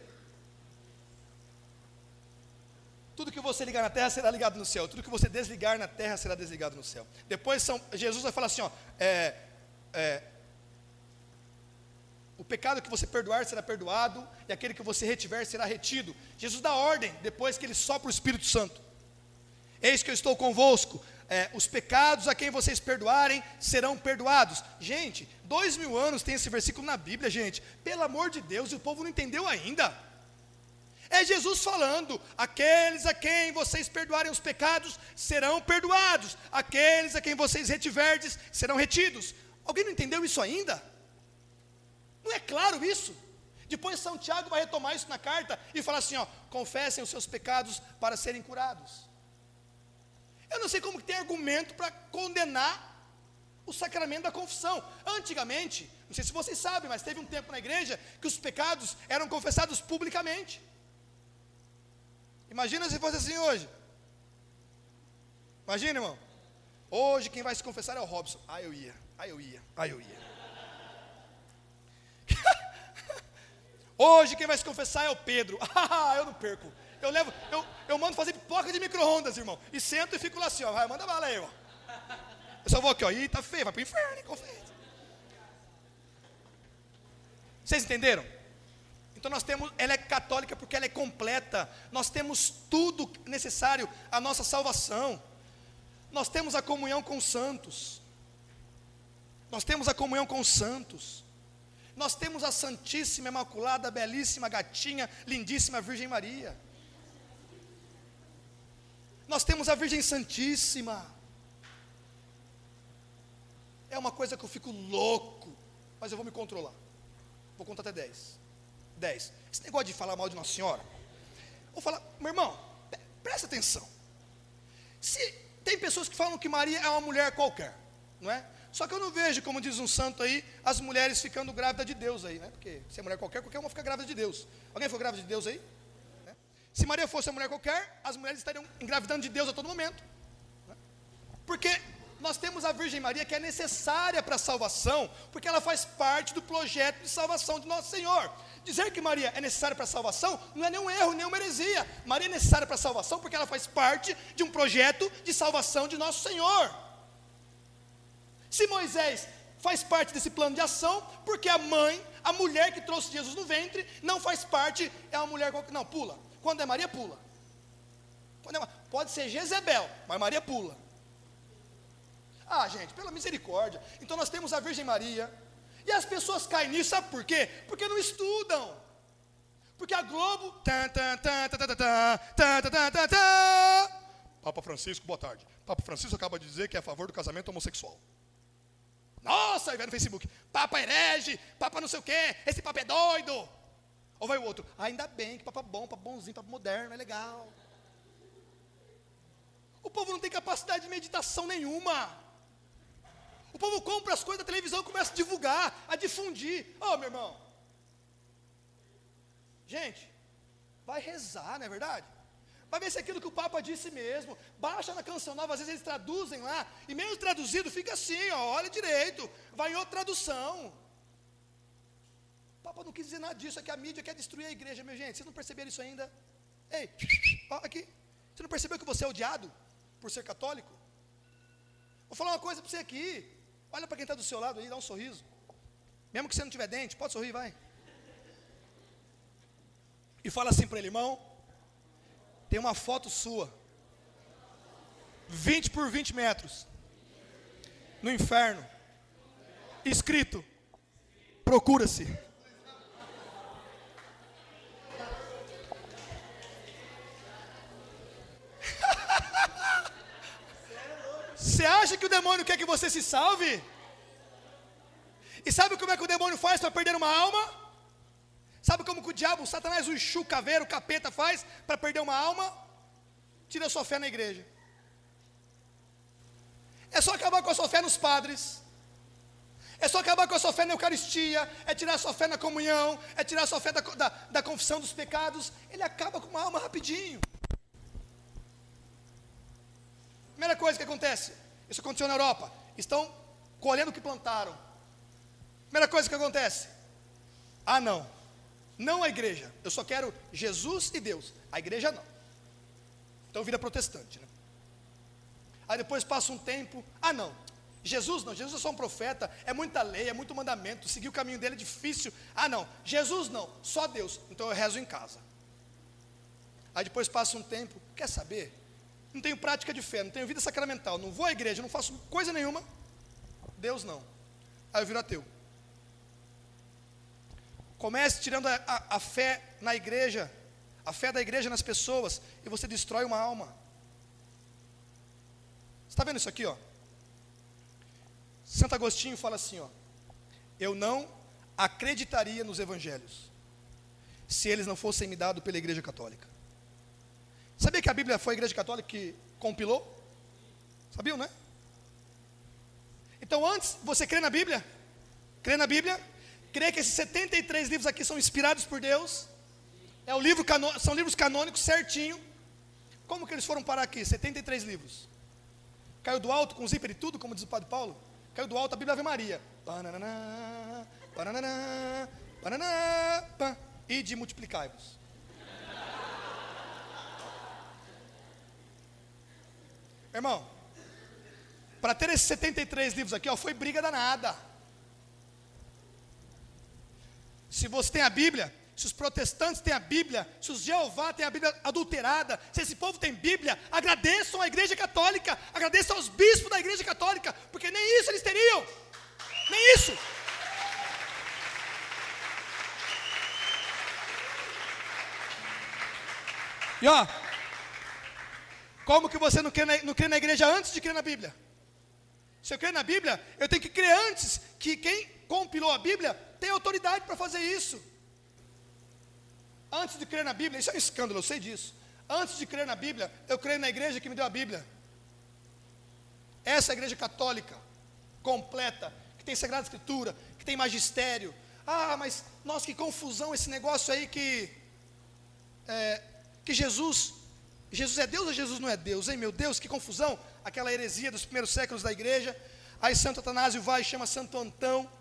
Tudo que você ligar na terra será ligado no céu. Tudo que você desligar na terra será desligado no céu. Depois Jesus vai falar assim, ó, o pecado que você perdoar será perdoado, e aquele que você retiver será retido. Jesus dá ordem, depois que ele sopra o Espírito Santo: eis que eu estou convosco, os pecados a quem vocês perdoarem serão perdoados. Gente, 2000 anos tem esse versículo na Bíblia, gente, pelo amor de Deus, e o povo não entendeu ainda. É Jesus falando: aqueles a quem vocês perdoarem os pecados serão perdoados, aqueles a quem vocês retiverdes serão retidos. Alguém não entendeu isso ainda? Não é claro isso? Depois São Tiago vai retomar isso na carta e falar assim, ó, confessem os seus pecados para serem curados. Eu não sei como que tem argumento para condenar o sacramento da confissão. Antigamente, não sei se vocês sabem, mas teve um tempo na igreja que os pecados eram confessados publicamente. Imagina se fosse assim hoje. Imagina, irmão. Hoje quem vai se confessar é o Robson. Eu ia. Hoje quem vai se confessar é o Pedro. Eu não perco. Eu mando fazer pipoca de micro-ondas, irmão. E sento e fico lá assim, ó. Vai, manda bala aí, irmão. Eu só vou aqui, ó. Ih, tá feio, vai pro inferno, hein, confesso. Vocês entenderam? Então ela é católica porque ela é completa. Nós temos tudo necessário à nossa salvação. Nós temos a comunhão com os santos. Nós temos a comunhão com os santos. Nós temos a Santíssima, Imaculada, belíssima, gatinha, lindíssima Virgem Maria. Nós temos a Virgem Santíssima. É uma coisa que eu fico louco, mas eu vou me controlar. Vou contar até 10. Esse negócio de falar mal de Nossa Senhora, vou falar, meu irmão, presta atenção. Se tem pessoas que falam que Maria é uma mulher qualquer, não é? Só que eu não vejo, como diz um santo aí, as mulheres ficando grávidas de Deus aí, né? Porque se é mulher qualquer uma fica grávida de Deus. Alguém foi grávida de Deus aí? Né? Se Maria fosse uma mulher qualquer, as mulheres estariam engravidando de Deus a todo momento. Né? Porque nós temos a Virgem Maria, que é necessária para a salvação, porque ela faz parte do projeto de salvação de Nosso Senhor. Dizer que Maria é necessária para a salvação não é nenhum erro, nenhuma heresia. Maria é necessária para a salvação porque ela faz parte de um projeto de salvação de Nosso Senhor. Se Moisés faz parte desse plano de ação, porque a mãe, a mulher que trouxe Jesus no ventre, não faz parte, é uma mulher qualquer. Não, pula. Quando é Maria, pula. Pode ser Jezebel, mas Maria pula. Ah, gente, pela misericórdia. Então nós temos a Virgem Maria. E as pessoas caem nisso, sabe por quê? Porque não estudam. Porque a Globo. Papa Francisco, boa tarde. Papa Francisco acaba de dizer que é a favor do casamento homossexual. Nossa, aí vai no Facebook. Papa herege, Papa não sei o quê, esse Papa é doido. Ou vai o outro. Ainda bem que Papa bom, Papa bonzinho, Papa moderno, é legal. O povo não tem capacidade de meditação nenhuma. O povo compra as coisas da televisão e começa a divulgar, a difundir. Ô, meu irmão. Gente, vai rezar, não é verdade? Vai ver se é aquilo que o Papa disse mesmo. Baixa na Canção Nova, às vezes eles traduzem lá, e mesmo traduzido fica assim, ó, olha direito, vai em outra tradução. O Papa não quis dizer nada disso, é que a mídia quer destruir a igreja, meu gente. Vocês não perceberam isso ainda? Ei, ó, aqui. Você não percebeu que você é odiado por ser católico? Vou falar uma coisa para você aqui. Olha para quem está do seu lado aí, dá um sorriso. Mesmo que você não tiver dente, pode sorrir, vai. E fala assim para ele, irmão, tem uma foto sua, 20 por 20 metros, no inferno, escrito, procura-se. Você acha que o demônio quer que você se salve? E sabe como é que o demônio faz para perder uma alma? Sabe como que o diabo, o Satanás, o Exu, caveiro, o capeta faz para perder uma alma? Tira a sua fé na igreja. É só acabar com a sua fé nos padres. É só acabar com a sua fé na Eucaristia. É tirar a sua fé na comunhão. É tirar a sua fé da confissão dos pecados. Ele acaba com uma alma rapidinho. Primeira coisa que acontece, isso aconteceu na Europa, estão colhendo o que plantaram. Primeira coisa que acontece, não a igreja, eu só quero Jesus e Deus, a igreja não. Então vira protestante, né? Aí depois passa um tempo, Jesus não, Jesus é só um profeta, é muita lei, é muito mandamento, seguir o caminho dele é difícil. Jesus não, só Deus, então eu rezo em casa. Aí depois passa um tempo, quer saber? Não tenho prática de fé, não tenho vida sacramental, não vou à igreja, não faço coisa nenhuma. Deus não. Aí eu viro ateu. Comece tirando a fé na igreja, a fé da igreja nas pessoas, e você destrói uma alma. Você está vendo isso aqui, ó? Santo Agostinho fala assim, ó: eu não acreditaria nos evangelhos se eles não fossem me dados pela igreja católica. Sabia que a Bíblia foi a igreja católica que compilou? Sabiam, né? Então antes, você crê na Bíblia? Crê na Bíblia? Crê que esses 73 livros aqui são inspirados por Deus? São livros canônicos certinho. Como que eles foram parar aqui? 73 livros. Caiu do alto com zíper e tudo, como diz o Padre Paulo? Caiu do alto a Bíblia Ave Maria. Panananá, panananá, panananá, pan, ide multiplicai-vos. Irmão, para ter esses 73 livros aqui, ó, foi briga danada. Se você tem a Bíblia, se os protestantes têm a Bíblia, se os Jeová têm a Bíblia adulterada, se esse povo tem Bíblia, agradeçam à Igreja Católica, agradeçam aos bispos da Igreja Católica, porque nem isso eles teriam, nem isso. E ó, como que você não crê na igreja antes de crer na Bíblia? Se eu crer na Bíblia, eu tenho que crer antes que quem compilou a Bíblia tem autoridade para fazer isso. Antes de crer na Bíblia, isso é um escândalo, eu sei disso. Antes de crer na Bíblia, eu creio na igreja que me deu a Bíblia. Essa é a igreja católica, completa, que tem Sagrada Escritura, que tem magistério. Ah, mas, nossa, que confusão esse negócio aí que Jesus é Deus ou Jesus não é Deus, hein, meu Deus, que confusão, aquela heresia dos primeiros séculos da igreja. Aí Santo Atanásio vai e chama Santo Antão,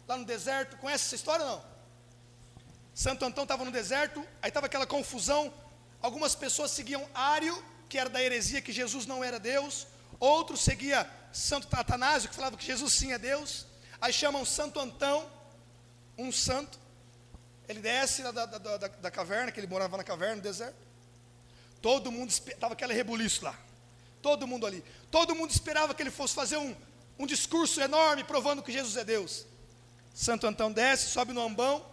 lá no deserto. Conhece essa história ou não? Santo Antão estava no deserto, aí estava aquela confusão, algumas pessoas seguiam Ário, que era da heresia que Jesus não era Deus, outros seguiam Santo Atanásio, que falava que Jesus sim é Deus. Aí chamam Santo Antão, um santo, ele desce da caverna, que ele morava na caverna, no deserto. Todo mundo, estava aquele rebuliço lá, todo mundo ali, todo mundo esperava que ele fosse fazer um discurso enorme, provando que Jesus é Deus. Santo Antão desce, sobe no ambão,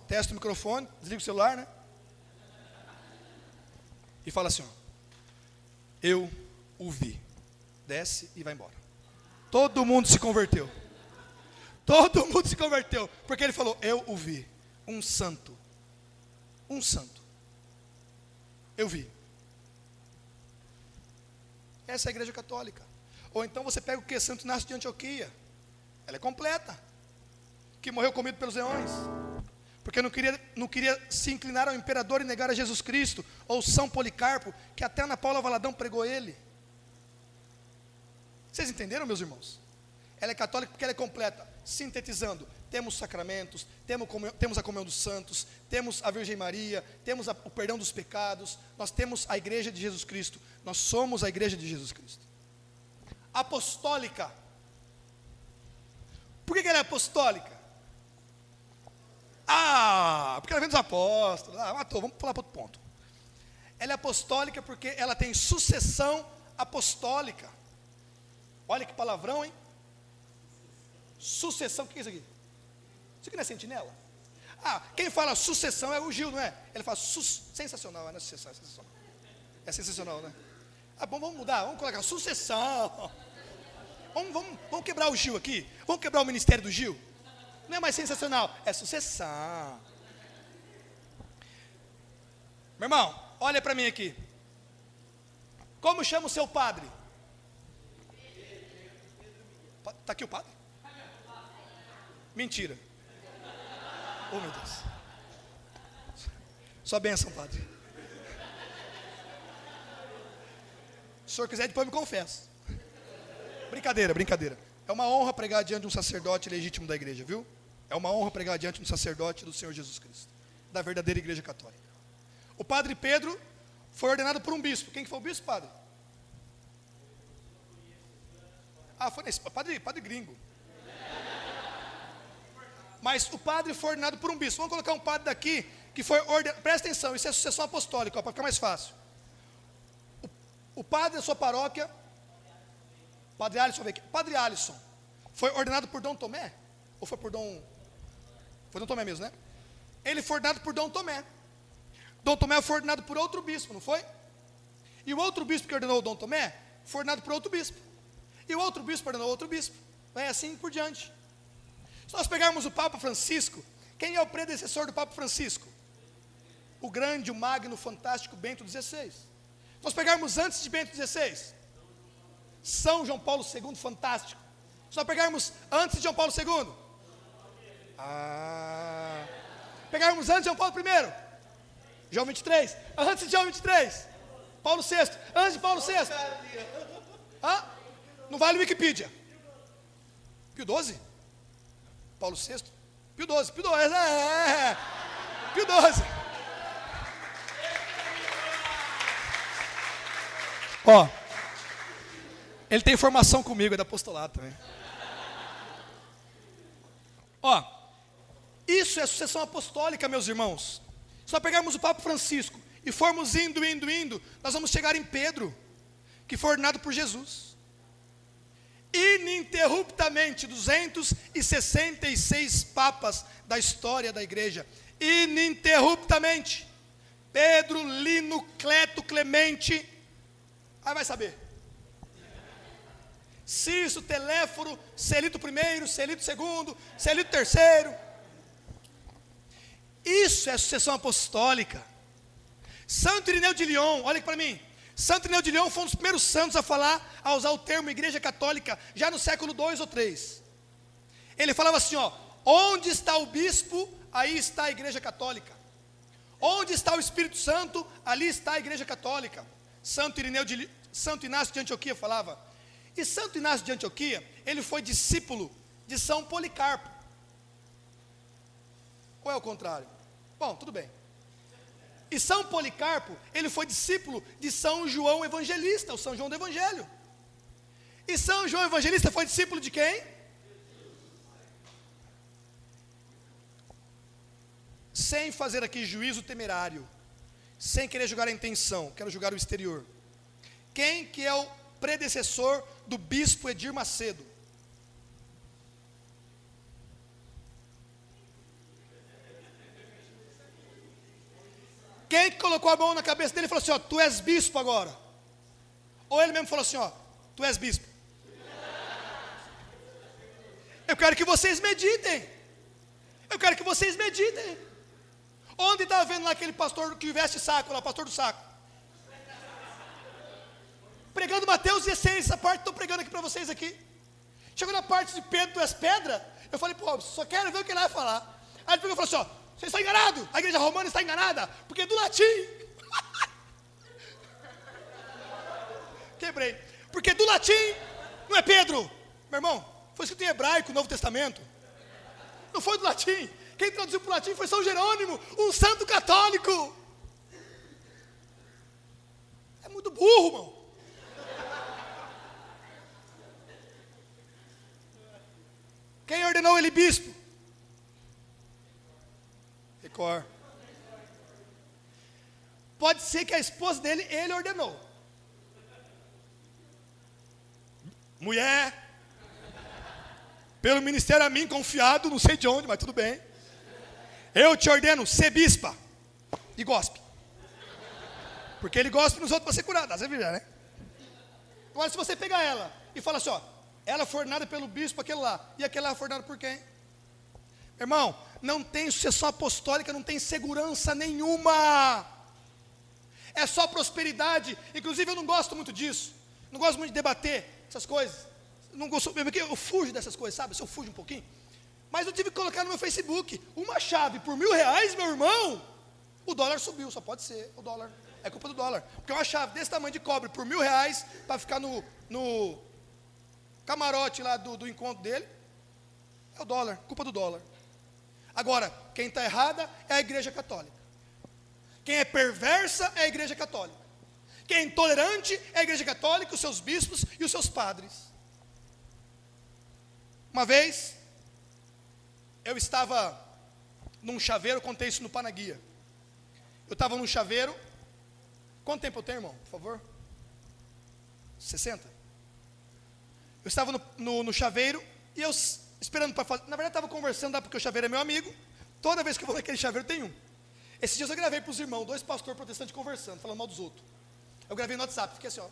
testa o microfone, desliga o celular, né? E fala assim, ó, eu o vi. Desce e vai embora. Todo mundo se converteu. Todo mundo se converteu, porque ele falou, eu o vi, um santo, eu vi. Essa é a igreja católica. Ou então você pega o que? Santo Inácio de Antioquia, ela é completa, que morreu comido pelos leões, porque não queria se inclinar ao imperador e negar a Jesus Cristo. Ou São Policarpo, que até Ana Paula Valadão pregou ele. Vocês entenderam, meus irmãos? Ela é católica porque ela é completa. Sintetizando, temos sacramentos, temos a comunhão dos santos, temos a Virgem Maria, temos o perdão dos pecados, nós temos a igreja de Jesus Cristo, nós somos a igreja de Jesus Cristo. Apostólica. Por que ela é apostólica? Porque ela vem dos apóstolos. Matou, vamos pular para outro ponto. Ela é apostólica porque ela tem sucessão apostólica. Olha que palavrão, hein? Sucessão, o que é isso aqui? Isso aqui não é sentinela? Quem fala sucessão é o Gil, não é? Ele fala sensacional, não é sucessão, é sensacional. É sensacional, né? Bom, vamos mudar, vamos colocar sucessão. Vamos quebrar o Gil aqui, vamos quebrar o ministério do Gil. Não é mais sensacional, é sucessão. Meu irmão, olha para mim aqui. Como chama o seu padre? Está aqui o padre? Mentira. Oh, meu Deus. Sua bênção, padre. Se o senhor quiser, depois me confesso. Brincadeira. É uma honra pregar diante de um sacerdote legítimo da igreja, viu? É uma honra pregar diante de um sacerdote do Senhor Jesus Cristo, da verdadeira igreja católica. O padre Pedro foi ordenado por um bispo. Quem que foi o bispo, padre? Foi nesse, padre gringo. Mas o padre foi ordenado por um bispo. Vamos colocar um padre daqui que foi ordenado. Presta atenção, isso é sucessão apostólica, para ficar mais fácil. O padre da sua paróquia, Padre Alisson, foi ordenado por Dom Tomé? Ou foi por Dom... Foi Dom Tomé mesmo, né? Ele foi ordenado por Dom Tomé. Dom Tomé foi ordenado por outro bispo, não foi? E o outro bispo que ordenou o Dom Tomé foi ordenado por outro bispo. E o outro bispo ordenou outro bispo. Vai assim por diante. Se nós pegarmos o Papa Francisco, quem é o predecessor do Papa Francisco? O grande, o magno, o fantástico Bento XVI. Se nós pegarmos antes de Bento XVI, São João Paulo II, fantástico. Se nós pegarmos antes de João Paulo II, pegarmos antes de João Paulo I, João 23, antes de João 23, Paulo VI, antes de Paulo VI. Não vale Wikipedia. Pio XII? Paulo VI? Pio XII. Pio XII. Ele tem formação comigo, é da apostolado também. Isso é sucessão apostólica, meus irmãos. Se nós pegarmos o Papa Francisco e formos indo, nós vamos chegar em Pedro, que foi ordenado por Jesus. Ininterruptamente, 266 papas da história da igreja, ininterruptamente. Pedro, Lino, Cleto, Clemente, aí vai saber. Cício, Teléforo, Celito I, Celito II, Celito III. Isso é sucessão apostólica. Santo Irineu de Lyon, olha aqui para mim. Santo Irineu de Lyon foi um dos primeiros santos a usar o termo igreja católica, já no século 2 ou 3. Ele falava assim, onde está o bispo, aí está a igreja católica. Onde está o Espírito Santo, ali está a igreja católica. Santo Inácio de Antioquia falava. E Santo Inácio de Antioquia, ele foi discípulo de São Policarpo. Ou é o contrário? Bom, tudo bem. E São Policarpo, ele foi discípulo de São João Evangelista, o São João do Evangelho. E São João Evangelista foi discípulo de quem? Sem fazer aqui juízo temerário, sem querer julgar a intenção, quero julgar o exterior. Quem que é o predecessor do bispo Edir Macedo? Quem que colocou a mão na cabeça dele e falou assim, tu és bispo agora? Ou ele mesmo falou assim, tu és bispo? Eu quero que vocês meditem. Onde estava vendo lá aquele pastor que veste saco lá, pastor do saco? Pregando Mateus 16, essa parte estou pregando aqui para vocês aqui. Chegou na parte de Pedro, tu és pedra. Eu falei, só quero ver o que ele vai falar. Aí ele pegou e falou assim, você está enganado, a igreja romana está enganada, porque do latim. Quebrei. Porque do latim não é Pedro. Meu irmão, foi escrito em hebraico o Novo Testamento. Não foi do latim. Quem traduziu para o latim foi São Jerônimo, um santo católico. É muito burro, irmão. Quem ordenou ele bispo? Record. Pode ser que a esposa dele, ele ordenou. Mulher, pelo ministério a mim confiado, não sei de onde, mas tudo bem. Eu te ordeno ser bispa. E gospe. Porque ele gospe nos outros para ser curado. Às vezes, né? Agora, se você pegar ela e fala assim, ela foi ordenada pelo bispo, aquele lá. E aquele lá foi ordenado por quem? Irmão, não tem sucessão apostólica, não tem segurança nenhuma. É só prosperidade. Inclusive, eu não gosto muito disso. Não gosto muito de debater essas coisas. Eu fujo dessas coisas, sabe? Se eu fujo um pouquinho. Mas eu tive que colocar no meu Facebook uma chave por R$1.000, meu irmão. O dólar subiu, só pode ser o dólar. É culpa do dólar. Porque uma chave desse tamanho de cobre por R$1.000 para ficar no camarote lá do encontro dele, é o dólar, culpa do dólar. Agora, quem está errada é a igreja católica. Quem é perversa é a igreja católica. Quem é intolerante é a igreja católica, os seus bispos e os seus padres. Uma vez, eu estava num chaveiro, contei isso no Panaguia. Eu estava num chaveiro. Quanto tempo eu tenho, irmão, por favor? 60? Eu estava no chaveiro e eu esperando para fazer. Na verdade, estava conversando lá porque o chaveiro é meu amigo. Toda vez que eu vou naquele chaveiro tem um. Esses dias eu gravei para os irmãos, 2 pastores protestantes conversando, falando mal dos outros. Eu gravei no WhatsApp, fiquei assim,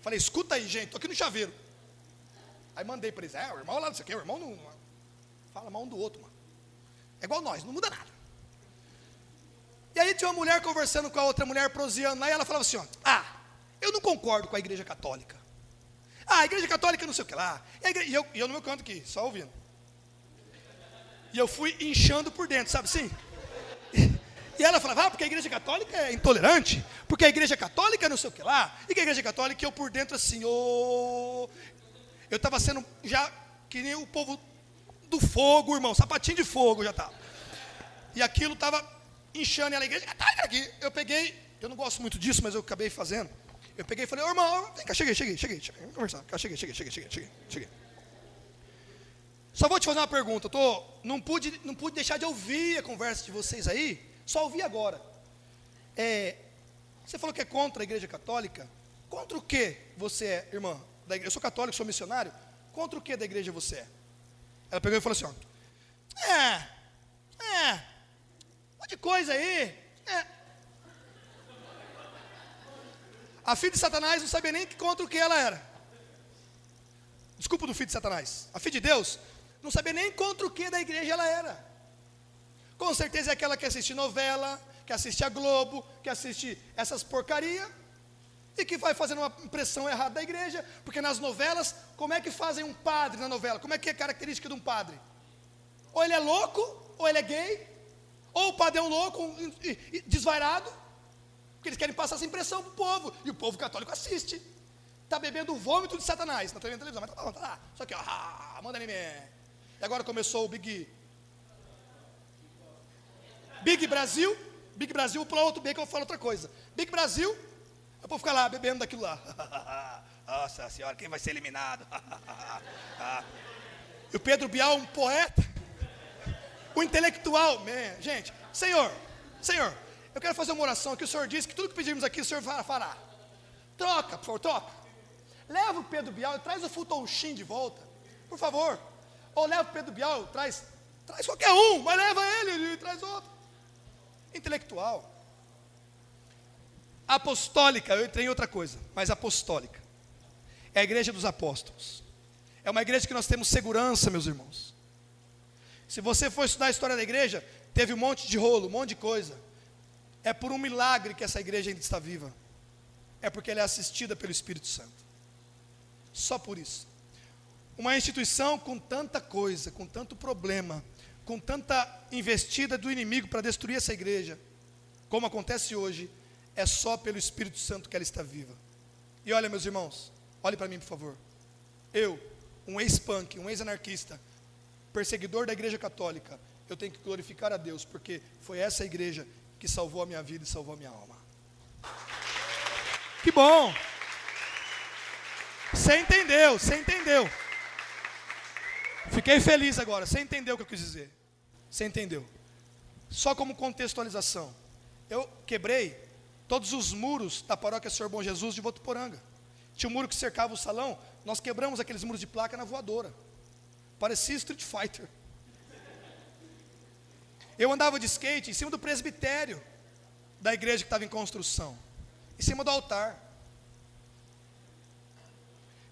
Falei, escuta aí, gente, estou aqui no chaveiro. Aí mandei para eles, o irmão lá não sei o quê, o irmão não fala mal um do outro, mano. É igual nós, não muda nada. E aí tinha uma mulher conversando com a outra mulher, proseando lá, e ela falava assim, eu não concordo com a igreja católica. A igreja católica não sei o que lá. E eu no meu canto aqui, só ouvindo. E eu fui inchando por dentro, sabe assim? E ela falava, porque a igreja católica é intolerante, porque a igreja católica não sei o que lá, e que a igreja católica, eu por dentro assim, eu estava sendo já que nem o povo do fogo, irmão, sapatinho de fogo já estava. E aquilo estava inchando, e a igreja católica aqui. Eu peguei, eu não gosto muito disso, mas eu acabei fazendo. Eu peguei e falei, irmão, vem cá, cheguei, vamos conversar. Cheguei. Só vou te fazer uma pergunta. Não pude deixar de ouvir a conversa de vocês aí. Só ouvi agora. Você falou que é contra a igreja católica. Contra o que você é, irmã? Eu sou católico, sou missionário. Contra o que da igreja você é? Ela pegou e falou assim, um monte de coisa aí. A filha de Satanás não sabia nem contra o que ela era. Desculpa do filho de Satanás. A filha de Deus não sabia nem contra o que da igreja ela era. Com certeza é aquela que assiste novela, que assiste a Globo, que assiste essas porcarias, e que vai fazendo uma impressão errada da igreja, porque nas novelas, como é que fazem um padre na novela? Como é que é a característica de um padre? Ou ele é louco, ou ele é gay, ou o padre é um louco, desvairado, porque eles querem passar essa impressão para o povo, e o povo católico assiste. Está bebendo o vômito de Satanás na televisão, mas tá lá, só que, manda em mim. E agora começou o Big Brasil, vou pular outro B que eu falo outra coisa. Big Brasil, eu vou ficar lá bebendo daquilo lá. Nossa senhora, quem vai ser eliminado? E o Pedro Bial, um poeta, um intelectual. Gente, Senhor, eu quero fazer uma oração aqui. O Senhor disse que tudo que pedirmos aqui o Senhor fará. Troca, por favor, troca. Leva o Pedro Bial e traz o Fulton Sheen de volta, por favor. Ou leva o Pedro Bial, traz qualquer um, mas leva ele e traz outro. Intelectual. Apostólica, eu entrei em outra coisa, mas apostólica é a igreja dos apóstolos. É uma igreja que nós temos segurança, meus irmãos. Se você for estudar a história da igreja, teve um monte de rolo, um monte de coisa. É por um milagre que essa igreja ainda está viva. É porque ela é assistida pelo Espírito Santo. Só por isso. Uma instituição com tanta coisa, com tanto problema, com tanta investida do inimigo para destruir essa igreja, como acontece hoje, é só pelo Espírito Santo que ela está viva. E olha, meus irmãos, olhe para mim, por favor. Eu, um ex-punk, um ex-anarquista, perseguidor da igreja católica, eu tenho que glorificar a Deus, porque foi essa igreja que salvou a minha vida e salvou a minha alma. Que bom! Você entendeu. Fiquei feliz agora, você entendeu o que eu quis dizer. Você entendeu. Só como contextualização, eu quebrei todos os muros da paróquia Senhor Bom Jesus de Votuporanga. Tinha um muro que cercava o salão, nós quebramos aqueles muros de placa na voadora. Parecia Street Fighter. Eu andava de skate em cima do presbitério da igreja que estava em construção, em cima do altar.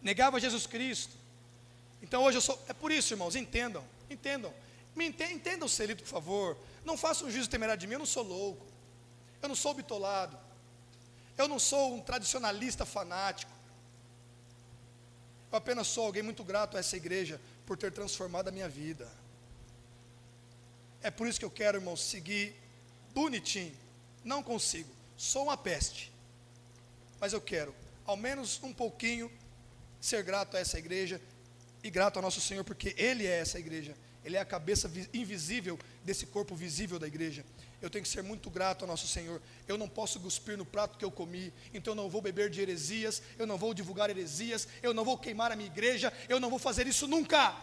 Negava Jesus Cristo. Então hoje eu sou. É por isso, irmãos, entendam. Entendam, Celito, por favor. Não façam um juízo temerário de mim. Eu não sou louco. Eu não sou bitolado. Eu não sou um tradicionalista fanático. Eu apenas sou alguém muito grato a essa igreja por ter transformado a minha vida. É por isso que eu quero, irmãos, seguir bonitinho. Não consigo. Sou uma peste. Mas eu quero, ao menos um pouquinho, ser grato a essa igreja e grato ao nosso Senhor, porque Ele é essa igreja. Ele é a cabeça invisível desse corpo visível da igreja. Eu tenho que ser muito grato ao nosso Senhor. Eu não posso cuspir no prato que eu comi, então eu não vou beber de heresias, eu não vou divulgar heresias, eu não vou queimar a minha igreja, eu não vou fazer isso nunca.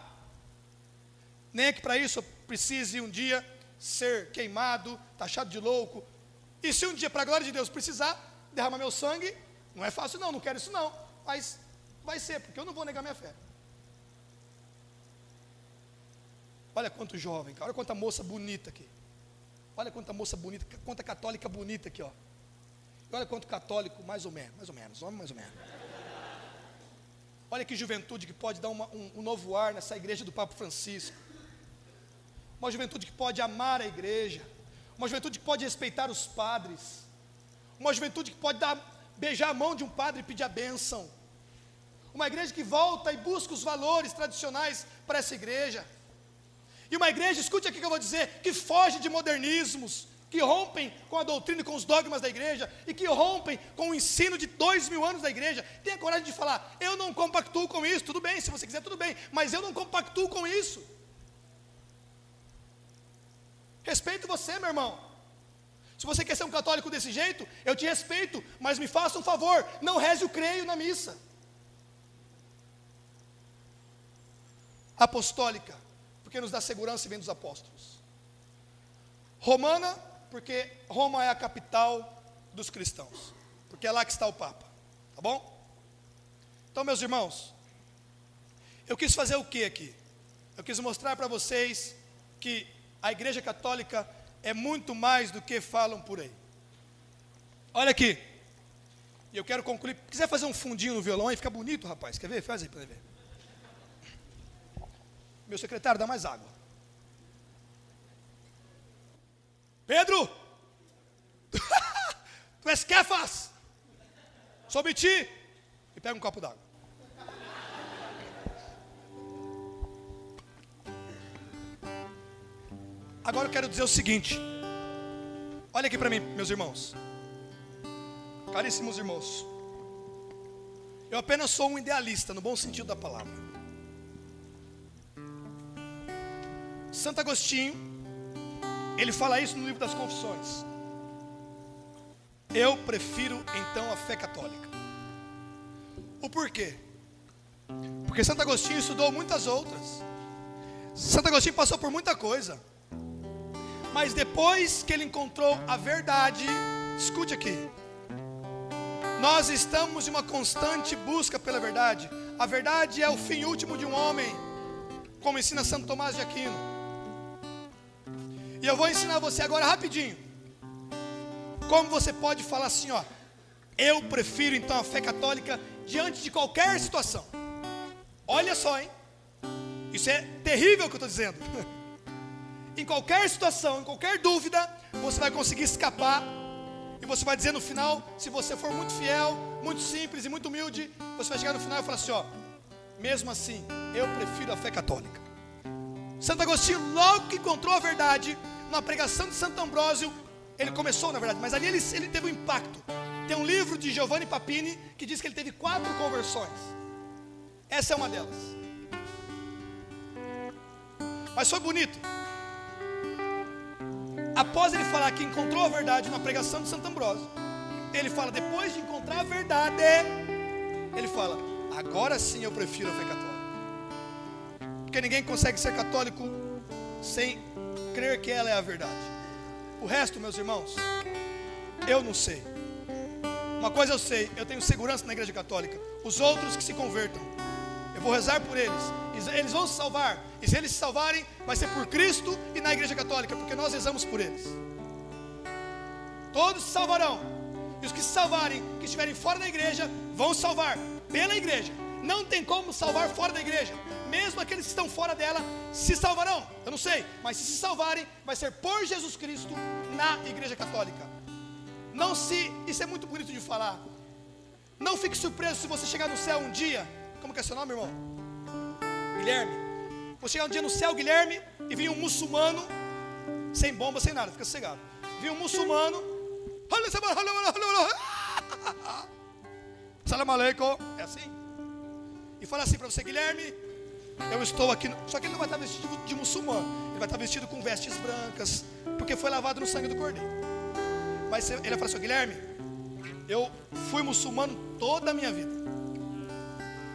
Nem é que para isso eu precise um dia ser queimado, taxado de louco. E se um dia, para a glória de Deus, precisar derramar meu sangue, não é fácil não quero isso não, mas vai ser, porque eu não vou negar minha fé. Olha quanto jovem, olha quanta moça bonita aqui. Olha quanta moça bonita, quanta católica bonita aqui, ó. E olha quanto católico, mais ou menos, homem mais ou menos. Olha que juventude que pode dar um novo ar nessa igreja do Papa Francisco. Uma juventude que pode amar a igreja. Uma juventude que pode respeitar os padres. Uma juventude que pode beijar a mão de um padre e pedir a bênção. Uma igreja que volta e busca os valores tradicionais para essa igreja. E uma igreja, escute aqui o que eu vou dizer, que foge de modernismos, que rompem com a doutrina e com os dogmas da igreja, e que rompem com o ensino de 2000 anos da igreja. Tenha coragem de falar, eu não compactuo com isso. Tudo bem, se você quiser, tudo bem, mas eu não compactuo com isso. Respeito você, meu irmão. Se você quer ser um católico desse jeito, eu te respeito, mas me faça um favor, não reze o creio na missa. Apostólica porque nos dá segurança e vem dos apóstolos. Romana, porque Roma é a capital dos cristãos, porque é lá que está o Papa, tá bom? Então, meus irmãos, eu quis fazer o que aqui? Eu quis mostrar para vocês que a Igreja Católica é muito mais do que falam por aí. Olha aqui, e eu quero concluir. Se quiser fazer um fundinho no violão aí, fica bonito, rapaz. Quer ver? Faz aí para ver. Meu secretário, dá mais água. Pedro! Tu és Kefas! Sobre ti! E pega um copo d'água. Agora eu quero dizer o seguinte. Olha aqui para mim, meus irmãos. Caríssimos irmãos. Eu apenas sou um idealista, no bom sentido da palavra. Santo Agostinho, ele fala isso no livro das Confissões. Eu prefiro então a fé católica. O porquê? Porque Santo Agostinho estudou muitas outras. Santo Agostinho passou por muita coisa. Mas depois que ele encontrou a verdade, escute aqui. Nós estamos em uma constante busca pela verdade. A verdade é o fim último de um homem, como ensina Santo Tomás de Aquino. E eu vou ensinar você agora rapidinho como você pode falar assim, ó. Eu prefiro então a fé católica diante de qualquer situação. Olha só, hein? Isso é terrível o que eu estou dizendo. Em qualquer situação, em qualquer dúvida, você vai conseguir escapar. E você vai dizer no final, se você for muito fiel, muito simples e muito humilde, você vai chegar no final e falar assim, ó, mesmo assim, eu prefiro a fé católica. Santo Agostinho, logo que encontrou a verdade, na pregação de Santo Ambrósio, ele começou na verdade, mas ali ele teve um impacto. Tem um livro de Giovanni Papini, que diz que ele teve 4 conversões. Essa é uma delas. Mas foi bonito. Após ele falar que encontrou a verdade na pregação de Santo Ambrósio, ele fala, depois de encontrar a verdade, ele fala, agora sim eu prefiro a fé católica. Porque ninguém consegue ser católico sem crer que ela é a verdade. O resto, meus irmãos, eu não sei. Uma coisa eu sei, eu tenho segurança na Igreja Católica. Os outros que se convertam, eu vou rezar por eles. Eles vão se salvar. E se eles se salvarem, vai ser por Cristo e na Igreja Católica, porque nós rezamos por eles. Todos se salvarão. E os que se salvarem, que estiverem fora da igreja, vão salvar pela igreja. Não tem como salvar fora da igreja. Mesmo aqueles que estão fora dela se salvarão. Eu não sei, mas se salvarem, vai ser por Jesus Cristo na Igreja Católica. Isso é muito bonito de falar. Não fique surpreso se você chegar no céu um dia. Como que é seu nome, irmão? Guilherme. Vou chegar um dia no céu, Guilherme, e vir um muçulmano, sem bomba, sem nada, fica sossegado. Vir um muçulmano, salam aleikum, é assim. E fala assim para você, Guilherme, eu estou aqui. Só que ele não vai estar vestido de muçulmano, ele vai estar vestido com vestes brancas, porque foi lavado no sangue do cordeiro. Mas ele vai falar assim, Guilherme, eu fui muçulmano toda a minha vida,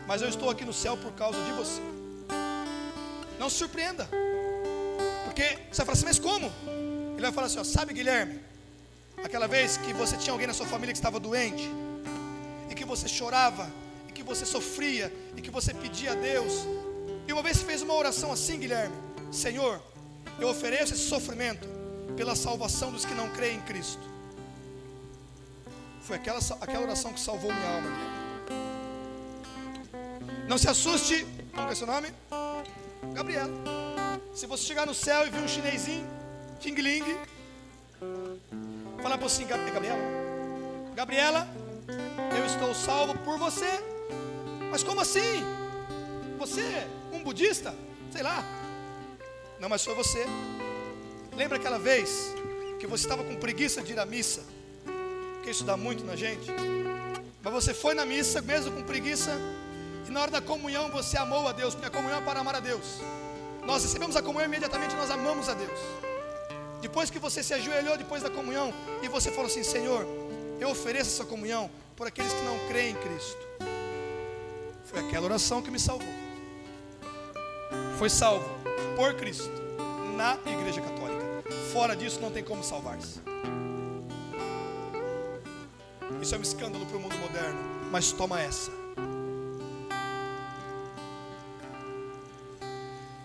mas eu estou aqui no céu por causa de você. Não se surpreenda, porque você vai falar assim, mas como? Ele vai falar assim, ó, sabe, Guilherme, aquela vez que você tinha alguém na sua família que estava doente, e que você chorava, e que você sofria, e que você pedia a Deus, e uma vez você fez uma oração assim, Guilherme, Senhor, eu ofereço esse sofrimento pela salvação dos que não creem em Cristo. Foi aquela oração que salvou minha alma, Guilherme. Não se assuste, como é seu nome? Gabriela. Se você chegar no céu e ver um chinesinho, Ting Ling, falar para você, Gabriela, eu estou salvo por você. Mas como assim? Você é um budista? Sei lá. Não, mas foi você. Lembra aquela vez que você estava com preguiça de ir à missa? Porque isso dá muito na gente. Mas você foi na missa mesmo com preguiça, e na hora da comunhão você amou a Deus, porque a comunhão é para amar a Deus. Nós recebemos a comunhão e imediatamente nós amamos a Deus. Depois que você se ajoelhou depois da comunhão e você falou assim, Senhor, eu ofereço essa comunhão por aqueles que não creem em Cristo. Foi aquela oração que me salvou. Foi salvo por Cristo, na Igreja Católica. Fora disso não tem como salvar-se. Isso é um escândalo para o mundo moderno, mas toma essa.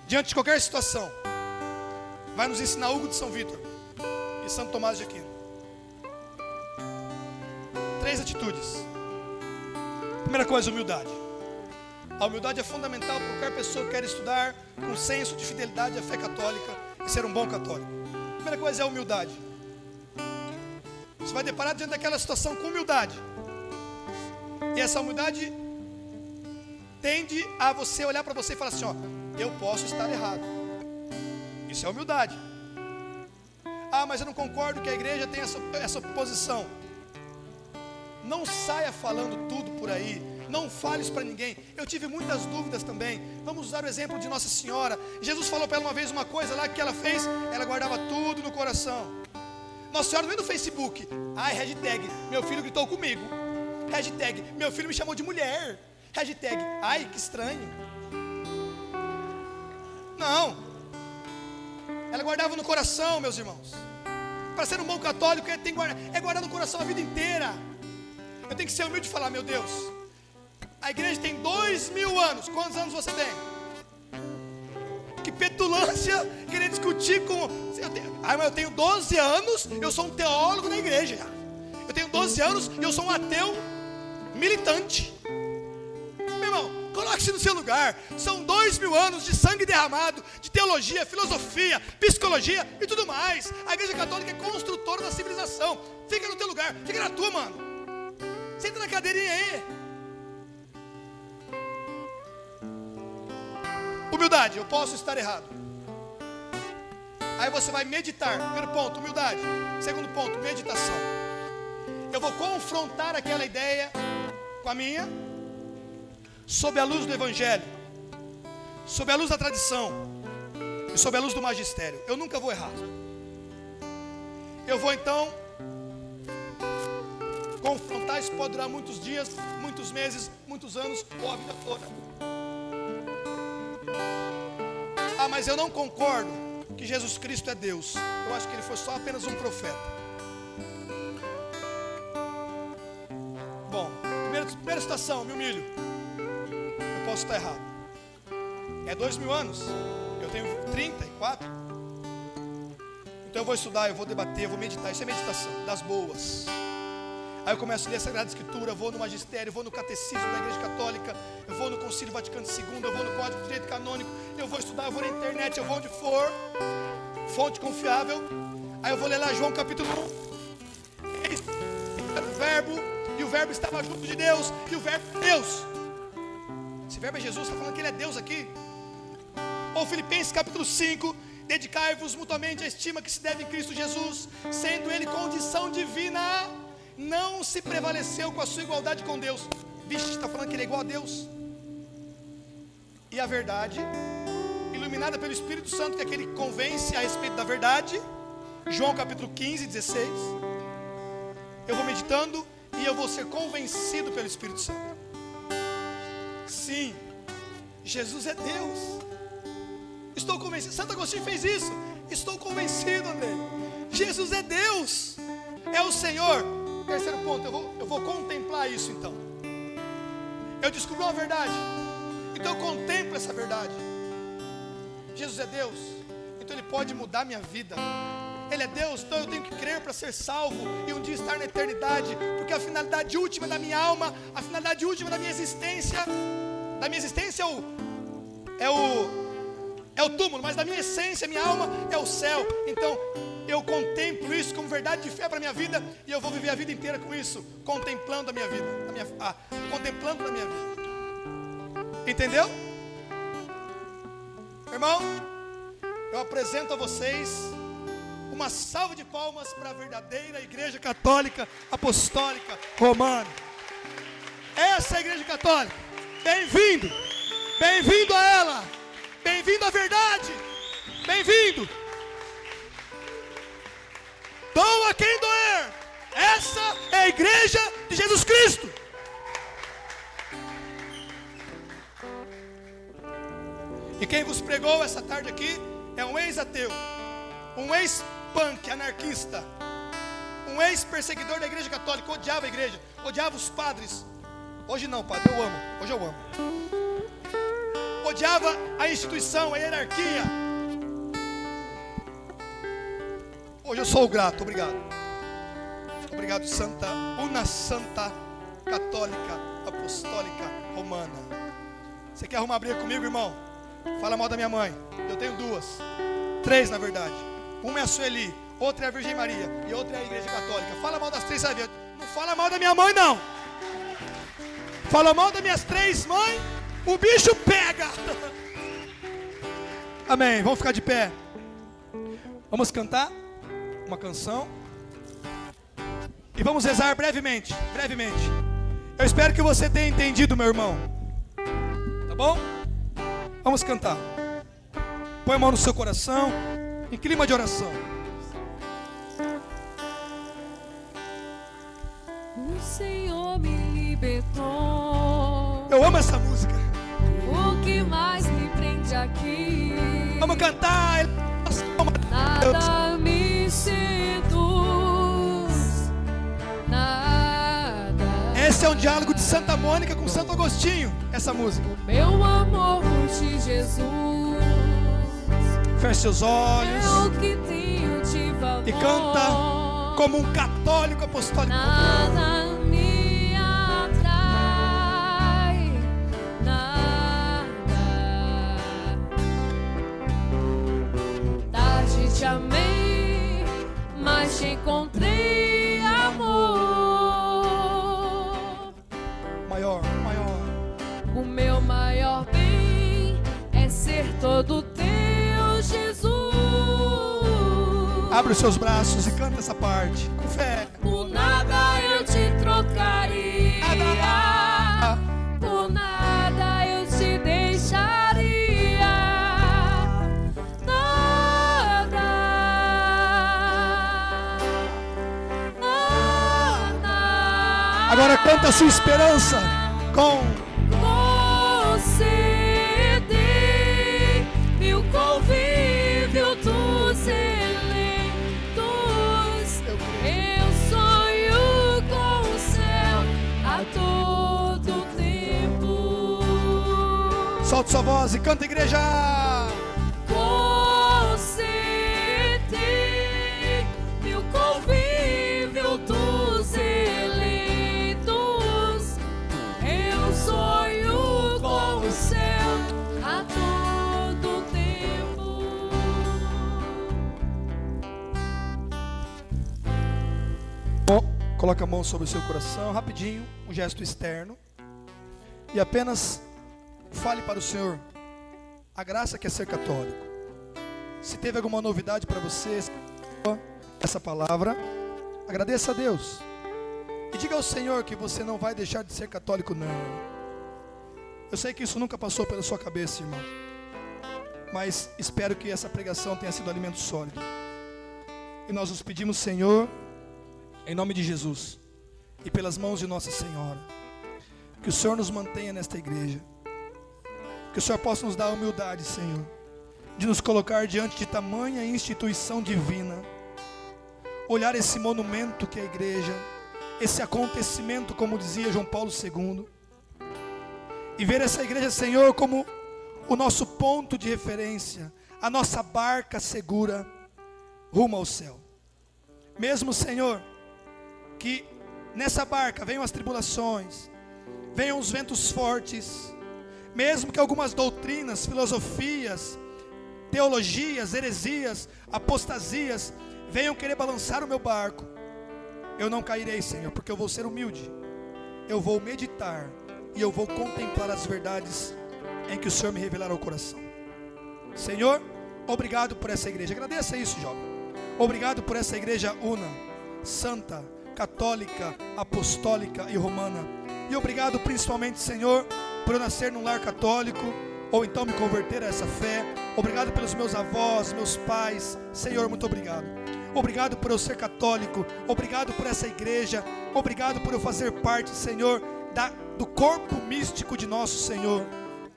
Diante de qualquer situação, vai nos ensinar Hugo de São Vítor e Santo Tomás de Aquino. 3 atitudes. Primeira coisa, humildade. A humildade é fundamental para qualquer pessoa que quer estudar com senso de fidelidade à fé católica e ser um bom católico. Primeira coisa é a humildade. Você vai deparar diante daquela situação com humildade. E essa humildade tende a você olhar para você e falar assim, ó, eu posso estar errado. Isso é humildade. Ah, mas eu não concordo que a igreja tenha essa posição. Não saia falando tudo por aí. Não fale isso para ninguém. Eu tive muitas dúvidas também. Vamos usar o exemplo de Nossa Senhora. Jesus falou para ela uma vez uma coisa lá que ela fez. Ela guardava tudo no coração. Nossa Senhora não veio no Facebook. Ai, hashtag, meu filho gritou comigo. Hashtag, meu filho me chamou de mulher. Hashtag, ai, que estranho. Não. Ela guardava no coração, meus irmãos. Para ser um bom católico, é guardar no coração a vida inteira. Eu tenho que ser humilde e falar, meu Deus, a igreja tem 2000 anos. Quantos anos você tem? Que petulância querer discutir com... mas eu tenho 12 anos, eu sou um teólogo da igreja. Eu tenho 12 anos e eu sou um ateu militante. Meu irmão, coloque-se no seu lugar. São 2000 anos de sangue derramado, de teologia, filosofia, psicologia e tudo mais. A igreja católica é construtora da civilização. Fica no teu lugar, fica na tua, mano. Senta na cadeirinha aí. Humildade, eu posso estar errado. Aí você vai meditar. Primeiro ponto, humildade. Segundo ponto, meditação. Eu vou confrontar aquela ideia com a minha, sob a luz do Evangelho, sob a luz da tradição e sob a luz do magistério. Eu nunca vou errar. Eu vou então confrontar. Isso pode durar muitos dias, muitos meses, muitos anos ou a vida toda. Ah, mas eu não concordo que Jesus Cristo é Deus. Eu acho que ele foi só apenas um profeta. Bom, primeira situação, me humilho. Eu posso estar errado. É 2000 anos. Eu tenho 34. Então eu vou estudar, eu vou debater, eu vou meditar. Isso é meditação, das boas. Aí eu começo a ler a Sagrada Escritura, eu vou no magistério, eu vou no catecismo da Igreja Católica, eu vou no Concílio Vaticano II, eu vou no Código de Direito Canônico, eu vou estudar, eu vou na internet, eu vou onde for, fonte confiável. Aí eu vou ler lá João capítulo 1. Eis era o verbo, e o verbo estava junto de Deus, e o verbo é Deus. Esse verbo é Jesus, está falando que ele é Deus aqui. Ou Filipenses capítulo 5, dedicai-vos mutuamente à estima que se deve em Cristo Jesus, sendo ele condição divina, não se prevaleceu com a sua igualdade com Deus. Vixe, está falando que ele é igual a Deus. E a verdade, iluminada pelo Espírito Santo, que é aquele que convence a respeito da verdade. João capítulo 15, 16. Eu vou meditando e eu vou ser convencido pelo Espírito Santo. Sim, Jesus é Deus. Estou convencido. Santo Agostinho fez isso. Estou convencido, André. Jesus é Deus. É o Senhor. Terceiro ponto, eu vou contemplar isso então. Eu descobri uma verdade, então eu contemplo essa verdade. Jesus é Deus, então Ele pode mudar minha vida. Ele é Deus, então eu tenho que crer para ser salvo e um dia estar na eternidade, porque a finalidade última da minha alma, a finalidade última da minha existência é o túmulo, mas da minha essência, minha alma é o céu. Então eu contemplo isso como verdade de fé para a minha vida, e eu vou viver a vida inteira com isso, contemplando a minha vida, contemplando a minha vida. Entendeu? Irmão, eu apresento a vocês uma salva de palmas para a verdadeira Igreja Católica Apostólica Romana. Essa é a Igreja Católica. Bem-vindo, bem-vindo a ela, bem-vindo à verdade, bem-vindo. Doa quem doer. Essa é a Igreja de Jesus Cristo. E quem vos pregou essa tarde aqui é um ex-ateu, um ex-punk, anarquista, um ex-perseguidor da igreja católica, odiava a igreja, odiava os padres. Hoje não, padre, eu amo, hoje eu amo. Odiava a instituição, a hierarquia. Hoje eu sou grato, obrigado. Obrigado, Santa, una Santa Católica Apostólica Romana. Você quer arrumar briga comigo, irmão? Fala mal da minha mãe. Eu tenho duas, três na verdade. Uma é a Sueli, outra é a Virgem Maria e outra é a igreja católica. Fala mal das três, sabe? Não fala mal da minha mãe, não. Fala mal das minhas três mães, o bicho pega. Amém, vamos ficar de pé. Vamos cantar uma canção e vamos rezar brevemente. Eu espero que você tenha entendido, meu irmão. Tá bom? Vamos cantar. Põe a mão no seu coração, em clima de oração. O Senhor me libertou. Eu amo essa música. O que mais me prende aqui? Vamos cantar. Nada me seduz, nada. Esse é um diálogo de Santa Mônica com Santo Agostinho. Essa música. Meu amor de Jesus. Feche seus olhos. É o que tenho de valor. E canta como um católico apostólico. Nada me atrai, nada. Tarde te amei, mas te encontrei amor. Maior. O meu maior bem é ser todo teu, Jesus. Abre os seus braços e canta essa parte com fé. Por nada eu te trocaria, por nada eu te deixaria, nada. Agora canta a sua esperança com conceder mil convívio dos eleitos. Eu sonho com o céu a todo tempo. solta sua voz e canta, igreja. Conceder mil convívio dos eleitos. Eu sonho com o céu a todo tempo. Coloca a mão sobre o seu coração, rapidinho, um gesto externo. E apenas fale para o Senhor a graça que é ser católico. Se teve alguma novidade para você, essa palavra, agradeça a Deus. E diga ao Senhor que você não vai deixar de ser católico, não. Eu sei que isso nunca passou pela sua cabeça, irmão. Mas espero que essa pregação tenha sido alimento sólido. E nós nos pedimos, Senhor, em nome de Jesus e pelas mãos de Nossa Senhora, que o Senhor nos mantenha nesta igreja. Que o Senhor possa nos dar a humildade, Senhor, de nos colocar diante de tamanha instituição divina. Olhar esse monumento que é a igreja, esse acontecimento, como dizia João Paulo II, e ver essa igreja, Senhor, como o nosso ponto de referência, a nossa barca segura rumo ao céu. Mesmo, Senhor, que nessa barca venham as tribulações, venham os ventos fortes, mesmo que algumas doutrinas, filosofias, teologias, heresias, apostasias venham querer balançar o meu barco, eu não cairei, Senhor, porque eu vou ser humilde. Eu vou meditar e eu vou contemplar as verdades em que o Senhor me revelará ao coração. Senhor, obrigado por essa igreja. Agradeça isso, jovem. Obrigado por essa igreja una, santa, católica, apostólica e romana. E obrigado principalmente, Senhor, por eu nascer num lar católico, ou então me converter a essa fé. Obrigado pelos meus avós, meus pais. Senhor, muito obrigado. Obrigado por eu ser católico. Obrigado por essa igreja. Obrigado por eu fazer parte, Senhor, do corpo místico de nosso Senhor,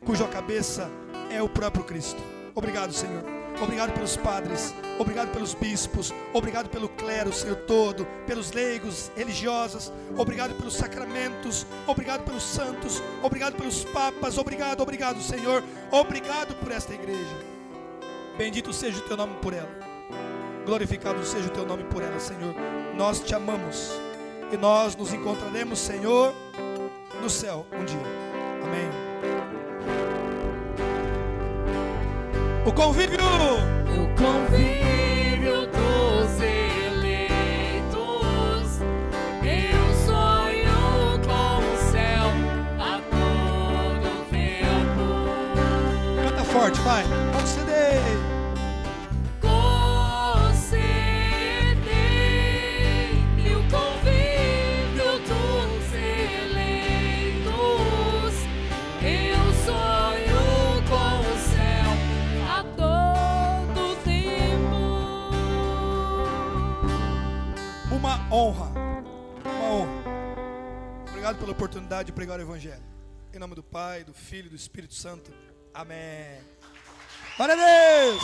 cuja cabeça é o próprio Cristo. Obrigado, Senhor. Obrigado pelos padres, obrigado pelos bispos, obrigado pelo clero, Senhor, todo, pelos leigos, religiosas, obrigado pelos sacramentos, obrigado pelos santos, obrigado pelos papas, obrigado, Senhor, obrigado por esta igreja. Bendito seja o teu nome por ela, glorificado seja o teu nome por ela, Senhor. Nós te amamos e nós nos encontraremos, Senhor, no céu um dia. Amém. O convívio dos eleitos, eu sonho com o céu a todo tempo. Canta forte, vai. Concedei. Concedei-me o convívio dos eleitos, eu sonho com o céu a todo tempo. Uma honra. Obrigado pela oportunidade de pregar o Evangelho. Em nome do Pai, do Filho e do Espírito Santo. Amém. Glória a Deus.